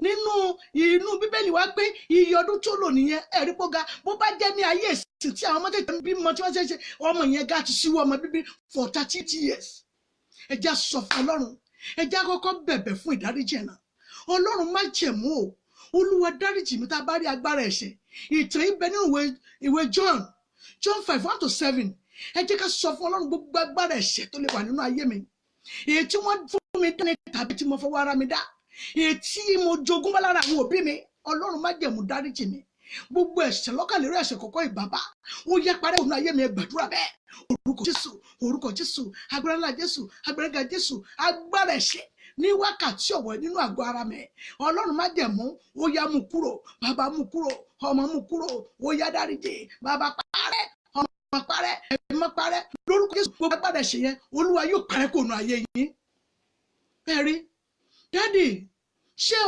inú Bíbélì wa pé iye ọdún tó lò nìyẹn. Ẹ̀rí pọ́ga bó bá jẹ́ ní ayé ìsìn tí àwọn ọmọ tètè ń bímọ tí wọ́n ṣe ọmọ yẹn gá ti síwọ́ ọmọ bíbí for 30 years. Ẹ já sọ fún Ọlọ́run ẹ já kọ́kọ́ bẹ̀bẹ̀ fún ìdáríjì ẹ̀nà. Ọlọ́run má jẹ̀mú o Olúwa dáríjì mi tá a bá rí agbára ẹ̀ṣẹ̀. Ìtàn ibẹ̀ nínú ìwé John 5:1-7 ẹ jẹ́ ká sọ fún Ọlọ́run gbogbo agbára ẹ̀ṣẹ̀ tó lè wà nínú ayé mi. Èyí tí wọ́n fún mi dání tàbí tí mo fọwọ́ ara mi dá. Èyí tí mo jogún bá lára àwọn òbí mi Ọlọ́run má jẹ̀mú dáríjì mi. Gbogbo ẹ̀ṣẹ̀ lọ́kànlérò ẹ̀ṣẹ̀ kọ̀ọ̀kan ìbàbá ó yẹ parẹ́ òun ayé mi ẹ gbàdúrà bẹ́ẹ̀. Orúkọ Jésù agbára ńlá Jésù agbára ga Jésù agbára ẹ̀ṣẹ̀ ní wákàtí ọ̀wọ̀ nínú àgọ́ ara mi Ọlọ́run má jẹ̀mú ó yá mú kúrò bàbá mú kúrò ọmọ mú kúrò ó yá dáríjì bàbá parẹ́ ọmọ parẹ́ ẹ̀mí má parẹ́ lórúkọ Jésù gbogbo agbára ẹ̀ṣẹ̀ yẹn Olúwa yóò parẹ́ kó nu ayé yín. Ẹ̀rí dádì ṣé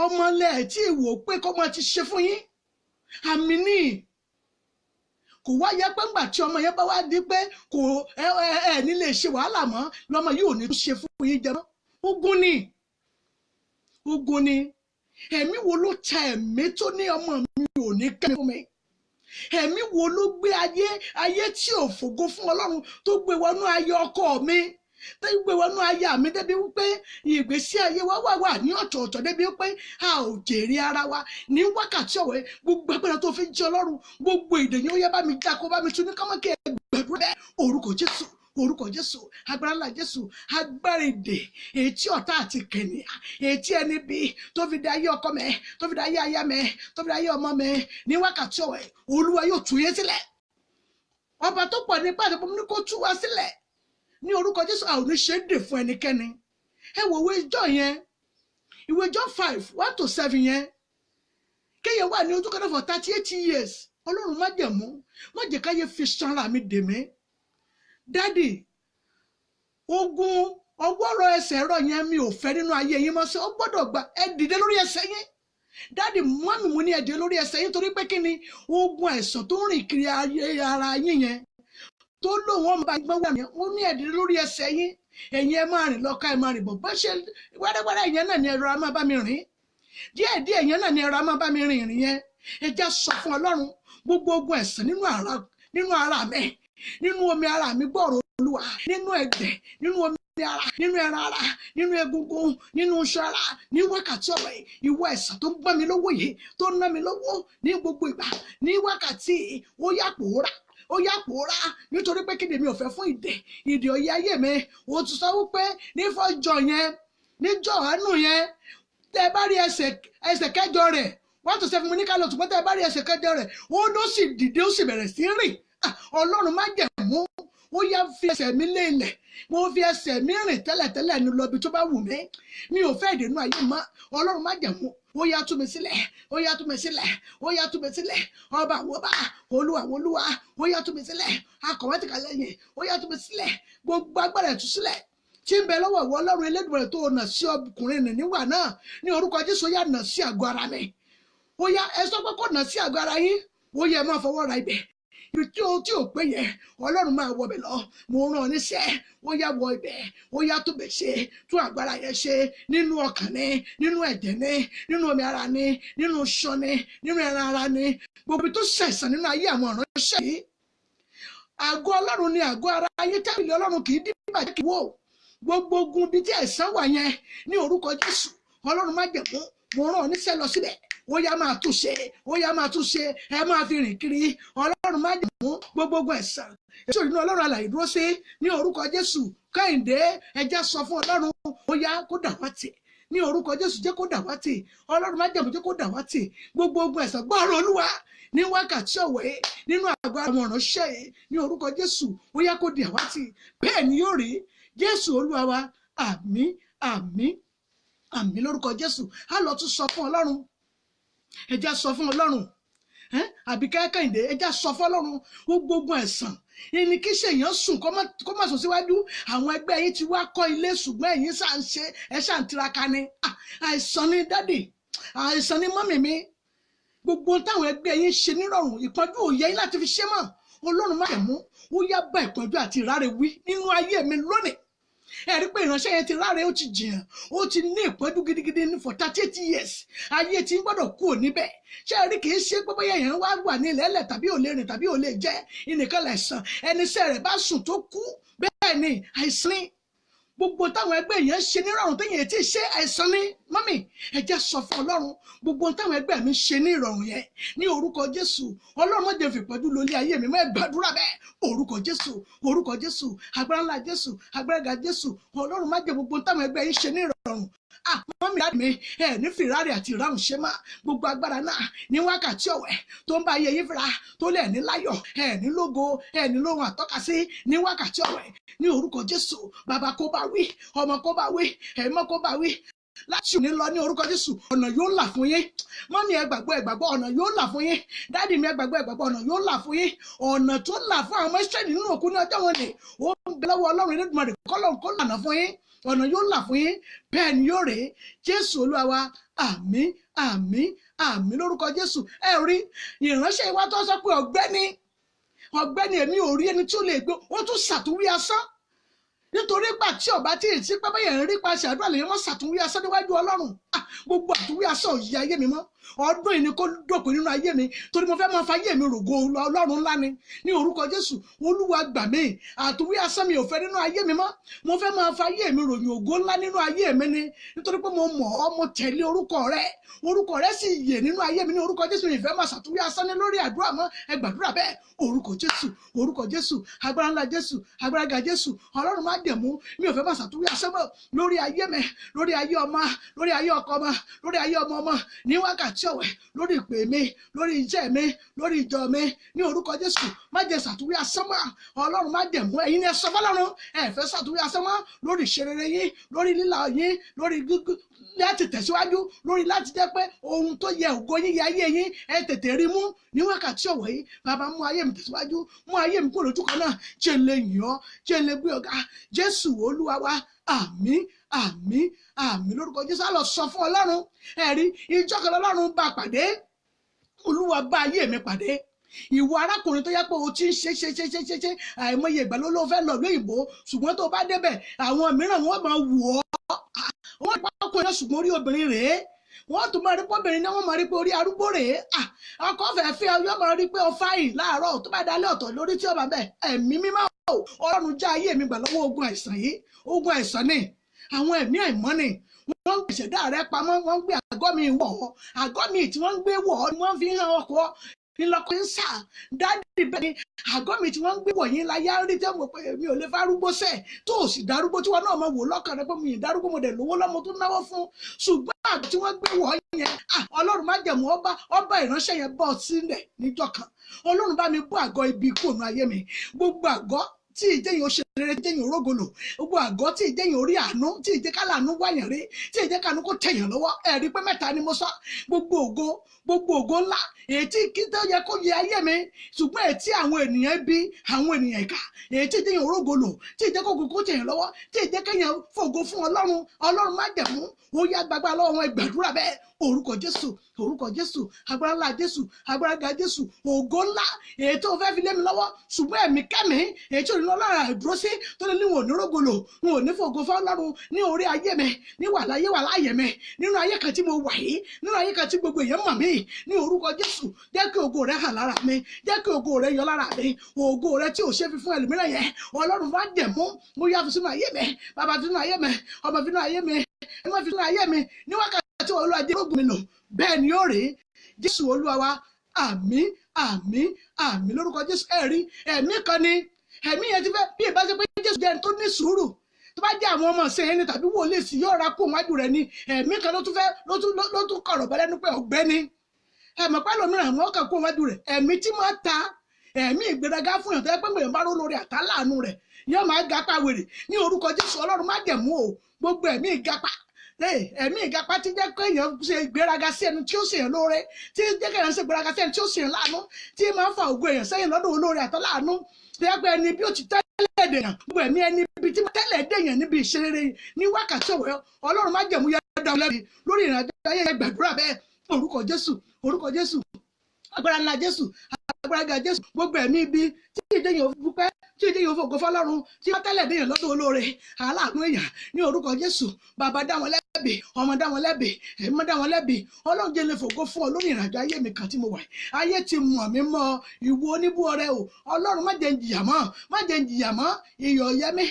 ọmọ lẹ̀ tí ìwò pé kọ́ máa ti ṣe fún yín. Àmì ní kò wá yẹ pé ńgbà tí ọmọ yẹn bá wá di pé kò ẹ ní lè ṣe wàhálà mọ́ lọ́mọ yóò ní ṣe fún yín jẹ mọ́. Ogun ni ẹ̀mí wo ló ta ẹ̀mí tó ní ọmọ mi ò ní kẹ́mi fún mi. Ẹ̀mí wo ló gbé ayé tí ò fògo fún Ọlọ́run tó gbé wọnú ayé ọkọ mi tó gbé wọnú ayé mi débi wípé ìgbésí ayé wa wà ní ọ̀tọ̀ọ̀tọ̀ débi wípé a ò jèrè ara wa ní wákàtí ọ̀wẹ́ gbogbo agbára tó fi ń jẹ Ọlọ́run gbogbo ìdènyìn ó yẹ bá mi já kó bá mi tún ní kọ́mọ́kì ẹgbẹ̀rún bẹ́ẹ̀ orúkọ Jésù agbára ńlá Jésù agbára ìdè ètí ọ̀tá àti kẹ̀nìyà ètí ẹni bí tó fi dá ayé ọkọ mi tó fi dá ayé aya mi tó fi dá ayé ọmọ mi ní wákàtí ọ̀wẹ́ Olúwa yóò tú yé sílẹ̀. Ọba tó pọ̀ nípa àti pọ̀mù ní kó tú wa sílẹ̀ ní orúkọ Jésù. A ò ní ṣe é dè fún ẹnikẹ́ni. Ẹ wò wé ìjọ yẹn ìwé John 5:1-7 yẹn kéèyàn wà ní ojú kan náà for 38 years ọlọ́run má jẹ̀mú má jẹ́ káyé fi sanra mi dè mí. dádì ogun ọgbọ́rọ̀ ẹsẹ̀ ẹ̀rọ yẹn mi ò fẹ́ nínú ayé yín mọ́ sí ọ gbọ́dọ̀ gba ẹ dìde lórí ẹsẹ̀ yín. dádì mọ́mì mo ní ẹ dìde lórí ẹsẹ̀ yín torí pé kí ni ogun àìsàn tó ń rìn kiri ara yín yẹn tó lò wọ́n bá gbọ́n wà yẹn ó ní ẹ dìde lórí ẹsẹ̀ yín ẹ̀yin ẹ máa rìn lọ́ka ẹ máa rìn bọ̀ bá ṣe wẹ́rẹ́wẹ́rẹ́ yẹn náà ni ẹ̀rọ a máa bá mi rìn díẹ̀díẹ̀ yẹn náà ni ẹ̀rọ a máa bá mi rìn ìrìn yẹn ẹ já sọ fún ọlọ́run gbogbo ogun ẹ̀sán nínú ara mi nínú omi ara mi gbọ́rọ̀ olúwa nínú ẹ̀jẹ̀ nínú omi ara nínú ẹran ara nínú egungun nínú iṣan ara ní wákàtí ọ̀rọ̀ ìwọ ẹ̀sán tó ń gbọ́n mi lówó yìí tó ń ná mi lówó ní gbogbo ìgbà ní wákàtí ó yá pòórá nítorí pé kí mi ò fẹ́ fún ìdè òye ayé mi ó ti sọ wípé nífọ̀jọ yẹn níjọ́ àánú yẹn tẹ́ bá rí ẹsẹ̀ kẹjọ rẹ̀ 1-7 mo ní ká lọ ṣùgbọ́n tẹ́ bá rí ẹsẹ̀ kẹjọ rẹ̀ ó ló sì dìde ó sì bẹ̀rẹ̀ sí rìn ọlọ́run má jẹ̀mú ó yá fi ẹsẹ̀ mi lé ilẹ̀ mo fi ẹsẹ̀ mi rìn tẹ́lẹ̀tẹ́lẹ̀ ní lọ bí tó bá wù mí mi ò fẹ́ ìdènà ayé mọ́ ọlọ́run má jẹ̀mú ó yá tú mi sílẹ̀ ó yá tú mi sílẹ̀ ó yá tú mi sílẹ̀ ọba àwọn ọba olúwa àwọn olúwa ó yá tú mi sílẹ̀ akọ̀wẹ́tìkà lẹ́yìn ó yá tú mi sílẹ̀ gbogbo agbára ẹ̀tú sílẹ̀ tí ń bẹ lọ́wọ́ ìwọ ọlọ́run Elédùmarè tó nà sí ọkùnrin níwà náà ní orúkọ Jésù ó yá nà sí àgọ́ ara mi ó yá ẹ sọ pé kó nà sí àgọ́ ara yín ó yẹ máa fọwọ́ ra ibẹ̀ ibi tí ò pé yẹn ọlọ́run máa wọ bẹ̀ lọ mo rán ọ níṣẹ́ ó yá wọ ibẹ̀ ó yá tó bẹ̀ ṣe tún agbára yẹn ṣe nínú ọkàn ni nínú ẹ̀jẹ̀ ni nínú omi ara ni nínú iṣan ni nínú ẹran ara ni gbogbo tó ṣàìsàn nínú ayé àwọn ìránṣẹ́ yìí àgọ́ ọlọ́run ni àgọ́ ara ayé tábìlì ọlọ́run kì í dìbàjẹ́ kì í wò gbogbo ogun bíi tí àìsàn wà yẹn ní orúkọ Jésù ọlọ́run má jẹ̀mú mo rán ọ níṣẹ́ lọ síbẹ̀ ó yá máa túnṣe ẹ máa fi rìn kiri ọlọ́run má jẹ̀mú gbogbo ogun ẹ̀sán èso ìdùnnú ọlọ́run alààyè dúró sí ní orúkọ Jésù Kẹ́hìndé ẹja sọ fún ọlọ́run ó yá kó dàwátì ní orúkọ Jésù jẹ́ kó dàwátì ọlọ́run má jẹ̀mú jẹ́ kó dàwátì gbogbo ogun ẹ̀sán gbọ́rọ̀ olúwa ní wákàtí ọ̀wẹ́ nínú àgọ́ àwọn ìránṣẹ́ yìí ní orúkọ Jésù ó yá kó dàwátì bẹ́ẹ̀ ni yóò rí Jésù olúwa wa àmín àmín àmín lórúkọ Jésù á lọ tún sọ fún ọlọ́run ẹja sọ fún ọlọ́run Àbíkẹ́ Kẹ́hìndé ẹja sọ fún ọlọ́run gbogbo ẹ̀sán ẹni kí ṣèyàn sùn kó má sùn síwájú àwọn ẹgbẹ́ yìí ti wá kọ́ ilé ṣùgbọ́n ẹ̀yin ṣà ń ṣe ẹ̀ ṣà ń tiraka ni àìsàn ni dádì àìsàn ni mọ́mì mi gbogbo táwọn ẹgbẹ́ yìí ṣe nírọ̀rùn ìpọ́njú òye yín láti fi ṣe mọ́ ọlọ́run má jẹ̀mú ó yá bá ìpọ́njú àti ìráre wí nínú ayé mi lónìí ẹ rí pé ìránṣẹ́ yẹn ti ráre ó ti jìyàn ó ti ní ìpọ́njú gidigidi ní for 38 years ayé tí ń gbọ́dọ̀ kú ò níbẹ̀ ṣé ẹ rí kì í ṣe pé bóyá èèyàn wá wà ní ilẹ̀ ẹlẹ̀ tàbí ò lè rìn tàbí ò lè jẹ ìnìkan láìsàn ẹni iṣẹ́ rẹ̀ bá sùn tó kú bẹ́ẹ̀ ni àìsàn ní gbogbo táwọn ẹgbẹ́ yẹn ṣe nírọ̀rùn téèyàn ti ṣe àìsàn ní mọ́mì ẹ jẹ́ sọ fún ọlọ́run gbogbo táwọn ẹgbẹ́ mi ṣe ní ìrọ̀rùn yẹn ní orúkọ Jésù ọlọ́run má jẹ́ fìpọ́jú lórí ayé mi má gbàdúrà bẹ́ẹ̀ orúkọ Jésù agbára ńlá Jésù agbára ga Jésù ọlọ́run má jẹ́ gbogbo táwọn ẹgbẹ́ yẹn ṣe ní ìrọ̀rùn mọ́mì láti mi ẹ ní fìrárì àti ìráhùn ṣe má gbogbo agbára náà ní wákàtí ọ̀wẹ́ tó ń bá ayé yín fira tó lẹ̀ ní láyọ̀ ẹ ní lógo ẹ ní lóhun àtọ́kasí ní wákàtí ọ̀wẹ́ ní orúkọ Jésù bàbá kó bá wí ọmọ kó bá wí ẹ̀mọ́ kó bá wí láti òní lọ ní orúkọ Jésù ọ̀nà yóò là fún yín mọ́mí ẹ gbàgbọ́ ọ̀nà yóò là fún yín dáàdì mi ẹ gbàgbọ́ ọ̀nà yóò là fún yín ọ̀nà tó là fún àwọn ọmọ Ísírẹ́lì nínú òkú ní ọjọ́ wọn ni ó ń bẹ lọ́wọ́ Ọlọ́run Elédùmarè kọ́lọ́run kó lànà fún yín ọ̀nà yóò là fún yín bẹ́ẹ̀ ni yóò rèé Jésù Olúwa wa àmín àmín àmín lórúkọ Jésù ẹ rí ìránṣẹ́ ìwà tó sọ pé ọ̀gbẹ́ni èmi ò rí ẹni tí ó lè gbé ó tún ṣàtúnwí asán nítorí gbà tí ọba tí èsì pẹ́ bẹ́yẹn ń rí paṣẹ àdúrà lèyìn wọ́n ṣàtúnwí asán níwájú Ọlọ́run gbogbo àtúnwí asán ò yí ayé mi mọ́ ọdún yìí ni kó dópin nínú ayé mi torí mo fẹ́ máa fa ayé mi rògo Ọlọ́run ńlá ni ní orúkọ Jésù Olúwa gbà mí àtúnwí asán mi ò fẹ́ nínú ayé mi mọ́ mo fẹ́ máa fa ayé mi ròyìn ògo ńlá nínú ayé mi ni nítorí pé mo mọ̀ ọ́ mo tẹ̀lé orúkọ rẹ sì yè nínú ayé mi ní orúkọ Jésù ìfẹ́ máa ṣàtúnwí asán ní lórí àdúrà mọ́ ẹ gbàdúrà bẹ́ẹ̀ orúkọ Jésù agbára ńlá Jésù agbára ga Jésù Ọlọ́run má dẹ̀mú mi ò fẹ́ máa ṣàtúnwí asán mọ́ lórí ayé mi lórí ayé ọmọ lórí ayé ọkọ ọmọ lórí ayé ọmọ ní wákàtí wákàtí ọ̀wẹ́ lórí ìpè mi, lórí iṣẹ́ mi, lórí ìjọ mi, ní orúkọ Jésù má jẹ́ ṣàtúwí asán mọ́. Ọlọ́run má jẹ̀ mú ẹ̀yin ní ẹ sọ fọ́lọ́run ẹ fẹ́ ṣàtúwí asán mọ́ lórí ìṣerere yín, lórí lílà yín, lórí láti tẹ̀síwájú, lórí láti jẹ́ pé ohun tó yẹ ògo yín, yẹ ayé yín ẹ tètè rí mú ní wákàtí ọ̀wẹ́ yìí. Bàbá mú ayé mi tẹ̀síwájú, mú ayé mi kúrò lójú kan náà, jẹ́ lè yìn ọ́, jẹ́ lè gbé ọ̀gá. Jésù Olúwa wa, àmín àmín àmín lórúkọ Jésù. Á lọ sọ fún Ọlọ́run ẹ̀rí ìjọ kan Ọlọ́run bá pàdé. Olúwa bá ayé mi pàdé. Ìwọ arákùnrin tó yẹ pé o ti ń ṣe àìmọye ìgbà ló fẹ́ lọ lóyìnbó, ṣùgbọ́n tó bá débẹ̀ àwọn mìíràn wọ́n máa wù ọ́, wọ́n pa ọkùnrin náà ṣùgbọ́n orí obìnrin rèé, wọ́n tún máa rí pé obìnrin náà wọ́n máa rí pé orí arúgbó rèé. Ọkọ fẹ́ yọ máa rí pé ọ fáyìn láàárọ̀ tó bá dalẹ́ ọ̀tọ̀ lórí tí ó bá bẹ̀. Ẹ̀mí mímọ́ Ọlọ́run já ayé mi gbà lọ́wọ́ ogun àìsàn yìí. Ogun àìsàn ni àwọn ẹ̀mí àìmọ́ ni wọ́n ń gbèsèdá rẹ pamọ́, wọ́n ń gbé àgọ́ mi wọ̀ ọ́, àgọ́ mi tí wọ́n ń gbé wọ̀ ọ́ ni wọ́n fi hàn ọkọ̀ ńlọkọ̀ ń sà dáàdì bẹ́ẹ̀ ni àgọ́ mi tí wọ́n ń gbé wọ̀ yín láyé rí tẹ́ mo pé mi ò lè fárúgbó sẹ̀ tó o sì darúgbó tí wọ́n náà mọ̀ wò lọ́kàn rẹ pé mi ì darúgbó mo dẹ̀ lówó lọ́mọ tó náwó fún, ṣùgbọ́n àgọ́ tí wọ́n gbé wọ̀ yẹn Ọlọ́run má jẹ̀mú ọba ìránṣẹ́ yẹn bọ́ sílẹ̀ níjọ́ kan. Ọlọ́run bá mi bọ́ àgọ́ ibi kòònù ayé mi, gbogbo àgọ́ tí ìjẹyìn òṣèré tí ìjẹyìn orógolo, gbogbo àgọ́ tí ìjẹyìn orí àánú, tí ìjẹ kálàánú wáyàn rí, tí ìjẹ kánú kó tẹ̀yàn lọ́wọ́. Ẹ̀rí pé mẹ́ta ni mo sọ, gbogbo ògo ńlá èyí tí kí tó yẹ kó yẹ ayé mi, ṣùgbọ́n èyí tí àwọn ènìyàn bí, àwọn ènìyàn ìkà, èyí tí ìjẹyìn orógolo, tí ìjẹ kókò kó tẹ̀yàn lọ́wọ́, tí ìjẹ kẹ́yàn fògo fún Ọlọ́run má jẹ̀mú ó yá gbàgbà lọ́wọ́ wọn gbàdúrà bẹ́ẹ̀. Orúkọ Jésù, orúkọ Jésù, agbára ńlá Jésù, agbára ga Jésù, ògo ńlá èyí tó fẹ́ fi lé mi lọ́wọ́, ṣùgbọ́n ẹ̀mí kẹ́mi èyí tí ò ní Ọlọ́run àdúró sí tó ní wọn ò ní rógolo, wọn ò ní fògo fún Ọlọ́run ní orí ayé mi, ní wà láyé mi, nínú ayé kan tí mo wà yìí, nínú ayé kan tí gbogbo èèyàn mọ̀ mí. Ní orúkọ Jésù jẹ́ kí ògo rẹ hàn lára mi, jẹ́ kí ògo rẹ yọ lára mi, ògo rẹ tí ò ṣe fi fún ẹlòmíràn yẹn Ọlọ́run má jẹ̀mú mo yá fi sínú ayé mi, bàbá fi sínú ayé mi, ọmọ fi sínú ayé mi, ẹ̀mọ́ fi sínú ayé mi, ní wákàtí Olúwa jẹ́ rógùn mi lò. Bẹ́ẹ̀ ni ó rèé Jésù Olúwa wa, àmín àmín àmín lórúkọ Jésù. Ẹ̀rí ẹ̀mí kan ni ẹ̀mí yẹn ti fẹ́ bí ìbá ṣe pé Jésù jẹ́ ẹni tó ní sùúrù, tó bá jẹ́ àwọn ọmọ ṣe ẹni tàbí wòlíì sí yóò ra kó wájú rẹ̀ ni. Ẹ̀mí kan ló tún kọ̀rọ̀ bẹ́lẹ́ ní pé ọ̀gbẹ́ni ẹ̀mọ̀ pẹ́ lómìnira àwọn ọkàn kó wájú rẹ̀. Ẹ̀mí tí máa ta ẹ̀mí ìgbéraga fún yàn tó yẹ pé gbèyàn bá ró lórí àtàláàánú rẹ̀ yóò máa gapá wèrè. Ní orúkọ Jésù Ọlọ́run má jẹ̀mú o gbogbo ẹ̀mí ìgapá, ẹ̀mí ìgapá tí jẹ́ pé èèyàn ṣe ìgbéraga sí ẹni tí ó ṣèyàn lóore, tí jẹ́ kí èèyàn ṣe ìgbéraga sí ẹni tí ó ṣèyàn láàánú, tí máa ń fa ògo èèyàn sẹ́yìn lọ́dọ̀ olóore àtàláàánú, tí jẹ́ pé ẹni bí ó ti tẹ́lẹ̀ dèèyàn, gbogbo ẹ̀mí ẹni bí tí tẹ́lẹ̀ dèèyàn níbi ìṣerere ní wákàtí ọ̀wẹ́ Ọlọ́run má jẹ̀mú yá dáwọ́ lẹ́bi lórí ìrìnàjò ayé yẹn gbàdúrà bẹ́ẹ̀. Orúkọ Jésù, orúkọ Jésù, agbára ńlá Jésù, agbára ga Jésù, gbogbo ẹ̀mí ibi tí ìdèyàn dúpẹ́, tí ìdèyàn fògo fọ́lọ́run, tí wọ́n tẹ́lẹ̀ dèèyàn lọ́dọ̀ olóore aláàánú èèyàn. Ní orúkọ Jésù bàbá dá wọn lẹ́bi, ọmọ dá wọn lẹ́bi, ẹ̀mí dá wọn lẹ́bi. Ọlọ́run jẹ́ lè fògo fún ọ lórí ìrìnàjò ayé mi kan tí mo wà. Ayé ti mọ̀ mí mọ́ ìwọ oníbú ọrẹ o Ọlọ́run má jẹ́ ń jìyà mọ́, má jẹ́ ń jìyà mọ́. Iyọ̀ yẹ mí,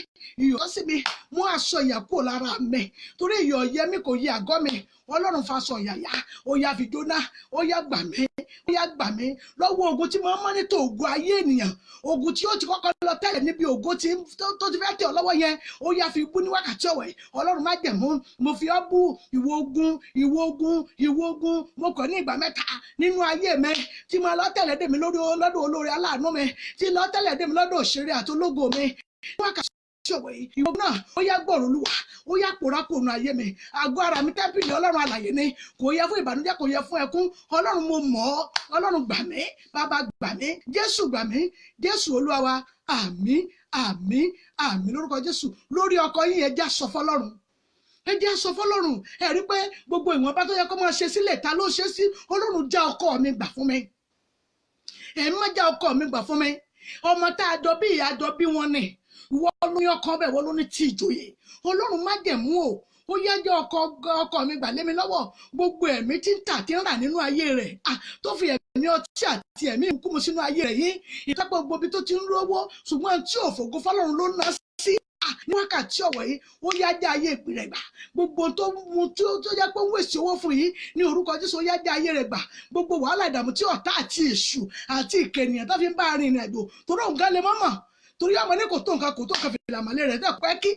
iyọ̀ sí mi, mú aṣọ ìyà kúrò lára mi torí iyọ̀ yẹ mí kò yẹ àgọ́ mi. Ọlọ́run fa aṣọ ìyà yá, ó yá fi jóná, ó yá gbà mí, ó yá gbà mí lọ́wọ́ ogun tí mo mọ́ ní tó ògo ayé ènìyàn, ogun tí ó ti kọ́kọ́ lọ tẹ́lẹ̀ níbi ògo tó ti fẹ́ tẹ̀ ọ́ lọ́wọ́ yẹn, ó yá fi bú ní wákàtí ọ̀wẹ́. Ọlọ́run má jẹ̀mú mo fi ọ́ bú ìwọ ogun mo kàn ní ìgbà mẹ́ta nínú ayé mi tí mo lọ tẹ́lẹ̀ dé mi lọ́dọ̀ olóore aláàánú mi, tí lọ tẹ́lẹ̀ dé mi lọ́dọ̀ òṣèré àti ológo mi wákàtí ọ̀wẹ́ yìí. Ìwọ náà ó yá gbọ́rọ̀ Olúwa, ó yá pòórá kò nu ayé mi, àgọ́ ara mi tẹ́ḿpìlì Ọlọ́run alààyè ni, kò yẹ fún ìbànújẹ́, kò yẹ fún ẹkún. Ọlọ́run mo mọ̀ ọ́, Ọlọ́run gbà mí, bàbá gbà mí, Jésù gbà mí, Jésù Olúwa wa, àmín àmín àmín lórúkọ Jésù. Lórí ọkọ yín ẹ jẹ́ sọ fọ́lọ́run, ẹ jẹ́ sọ fọ́lọ́run. Ẹ rí pé gbogbo ìwọ̀nba tó yẹ kó máa ṣe sílẹ̀ ta ló ṣe sí. Ọlọ́run já ọkọ mi gbà fún mi, ẹ má já ọkọ mi gbà fún mi. Ọmọ tá a jọ bí ìyá jọ bí wọn ni, ìwọ lóyún ọkọ bẹ́ẹ̀ wọ́n ló ní tí ìjòyè. Ọlọ́run má jẹ̀mú o, ó yá jẹ́ ọkọ mi gbà lé mi lọ́wọ́. Gbogbo ẹ̀mí tí ń tà tí ń rà nínú ayé rẹ̀ tó fi ẹ̀mí ọtí àti ẹ̀mí ìkúmu sínú ayé rẹ̀ yìí, ìtọ́pọ̀ gbogbo ibi tó ti ń rówó ṣùgbọ́n tí òfògo fọ́lọ́run ló ná sí ní wákàtí ọ̀wẹ́ yìí. Ó yá jẹ́ ayé ìpìlẹ̀ gbà, gbogbo tó jẹ́ pé ń wèsì owó fún yìí ní orúkọ Jésù. Ó yá jẹ́ ayé rẹ̀ gbà, gbogbo wàhálà ìdààmú tí ọ̀tá àti èṣù àti ìkẹnìyàn tó fi ń bá a rìn ìrìnàjò torí òun gan lè mọ́mọ́, torí ọmọ ní kò tó nǹkan fìlà màlẹ́ rẹ̀ dẹ́kun ẹ́ kí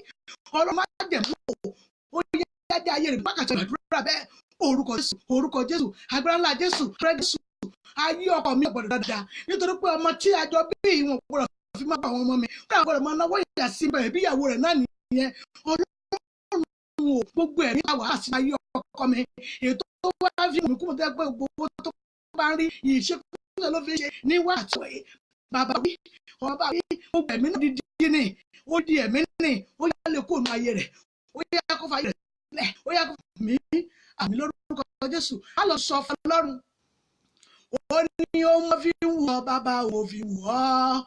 Ọlọ́run má jẹ̀mú ó yá jẹ́ ayé rẹ̀ wákàtí àdúrà bẹ́ẹ̀. orúkọ Jésù agbára ńlá Jésù rẹ Jésù ayé ọkọ mi gbọ́dọ̀ dáadáa nítorí pé ọmọ tí àjọ bí ìwọ̀n gbọ́dọ̀ fi máa bá àwọn ọmọ mi kí àwọn gbọ́dọ̀ máa náwó ìyà sí ibẹ̀ bí ìyàwó rẹ̀ náà nìyẹn Ọlọ́run o gbogbo ẹ̀rí àwọ̀ àti ayé ọkọ mi ètò tó wá fi mú kú mo tẹ́ pé gbogbo tó bá rí ìṣekúṣe ló fi ṣe ní wàásù ẹ̀ bàbá wí ọba wí gbogbo ẹ̀mí náà dídí ni ó di ẹ̀mí ni ó yá lè kó nu ayé rẹ̀ ó yá kó fa ayé rẹ̀ lẹ̀ ó yá kó mí àmì lórúkọ Jésù á lọ sọ fún Ọlọ́run ó ní ó mọ fi ń wù ọ́ bàbá ò fi wù ọ́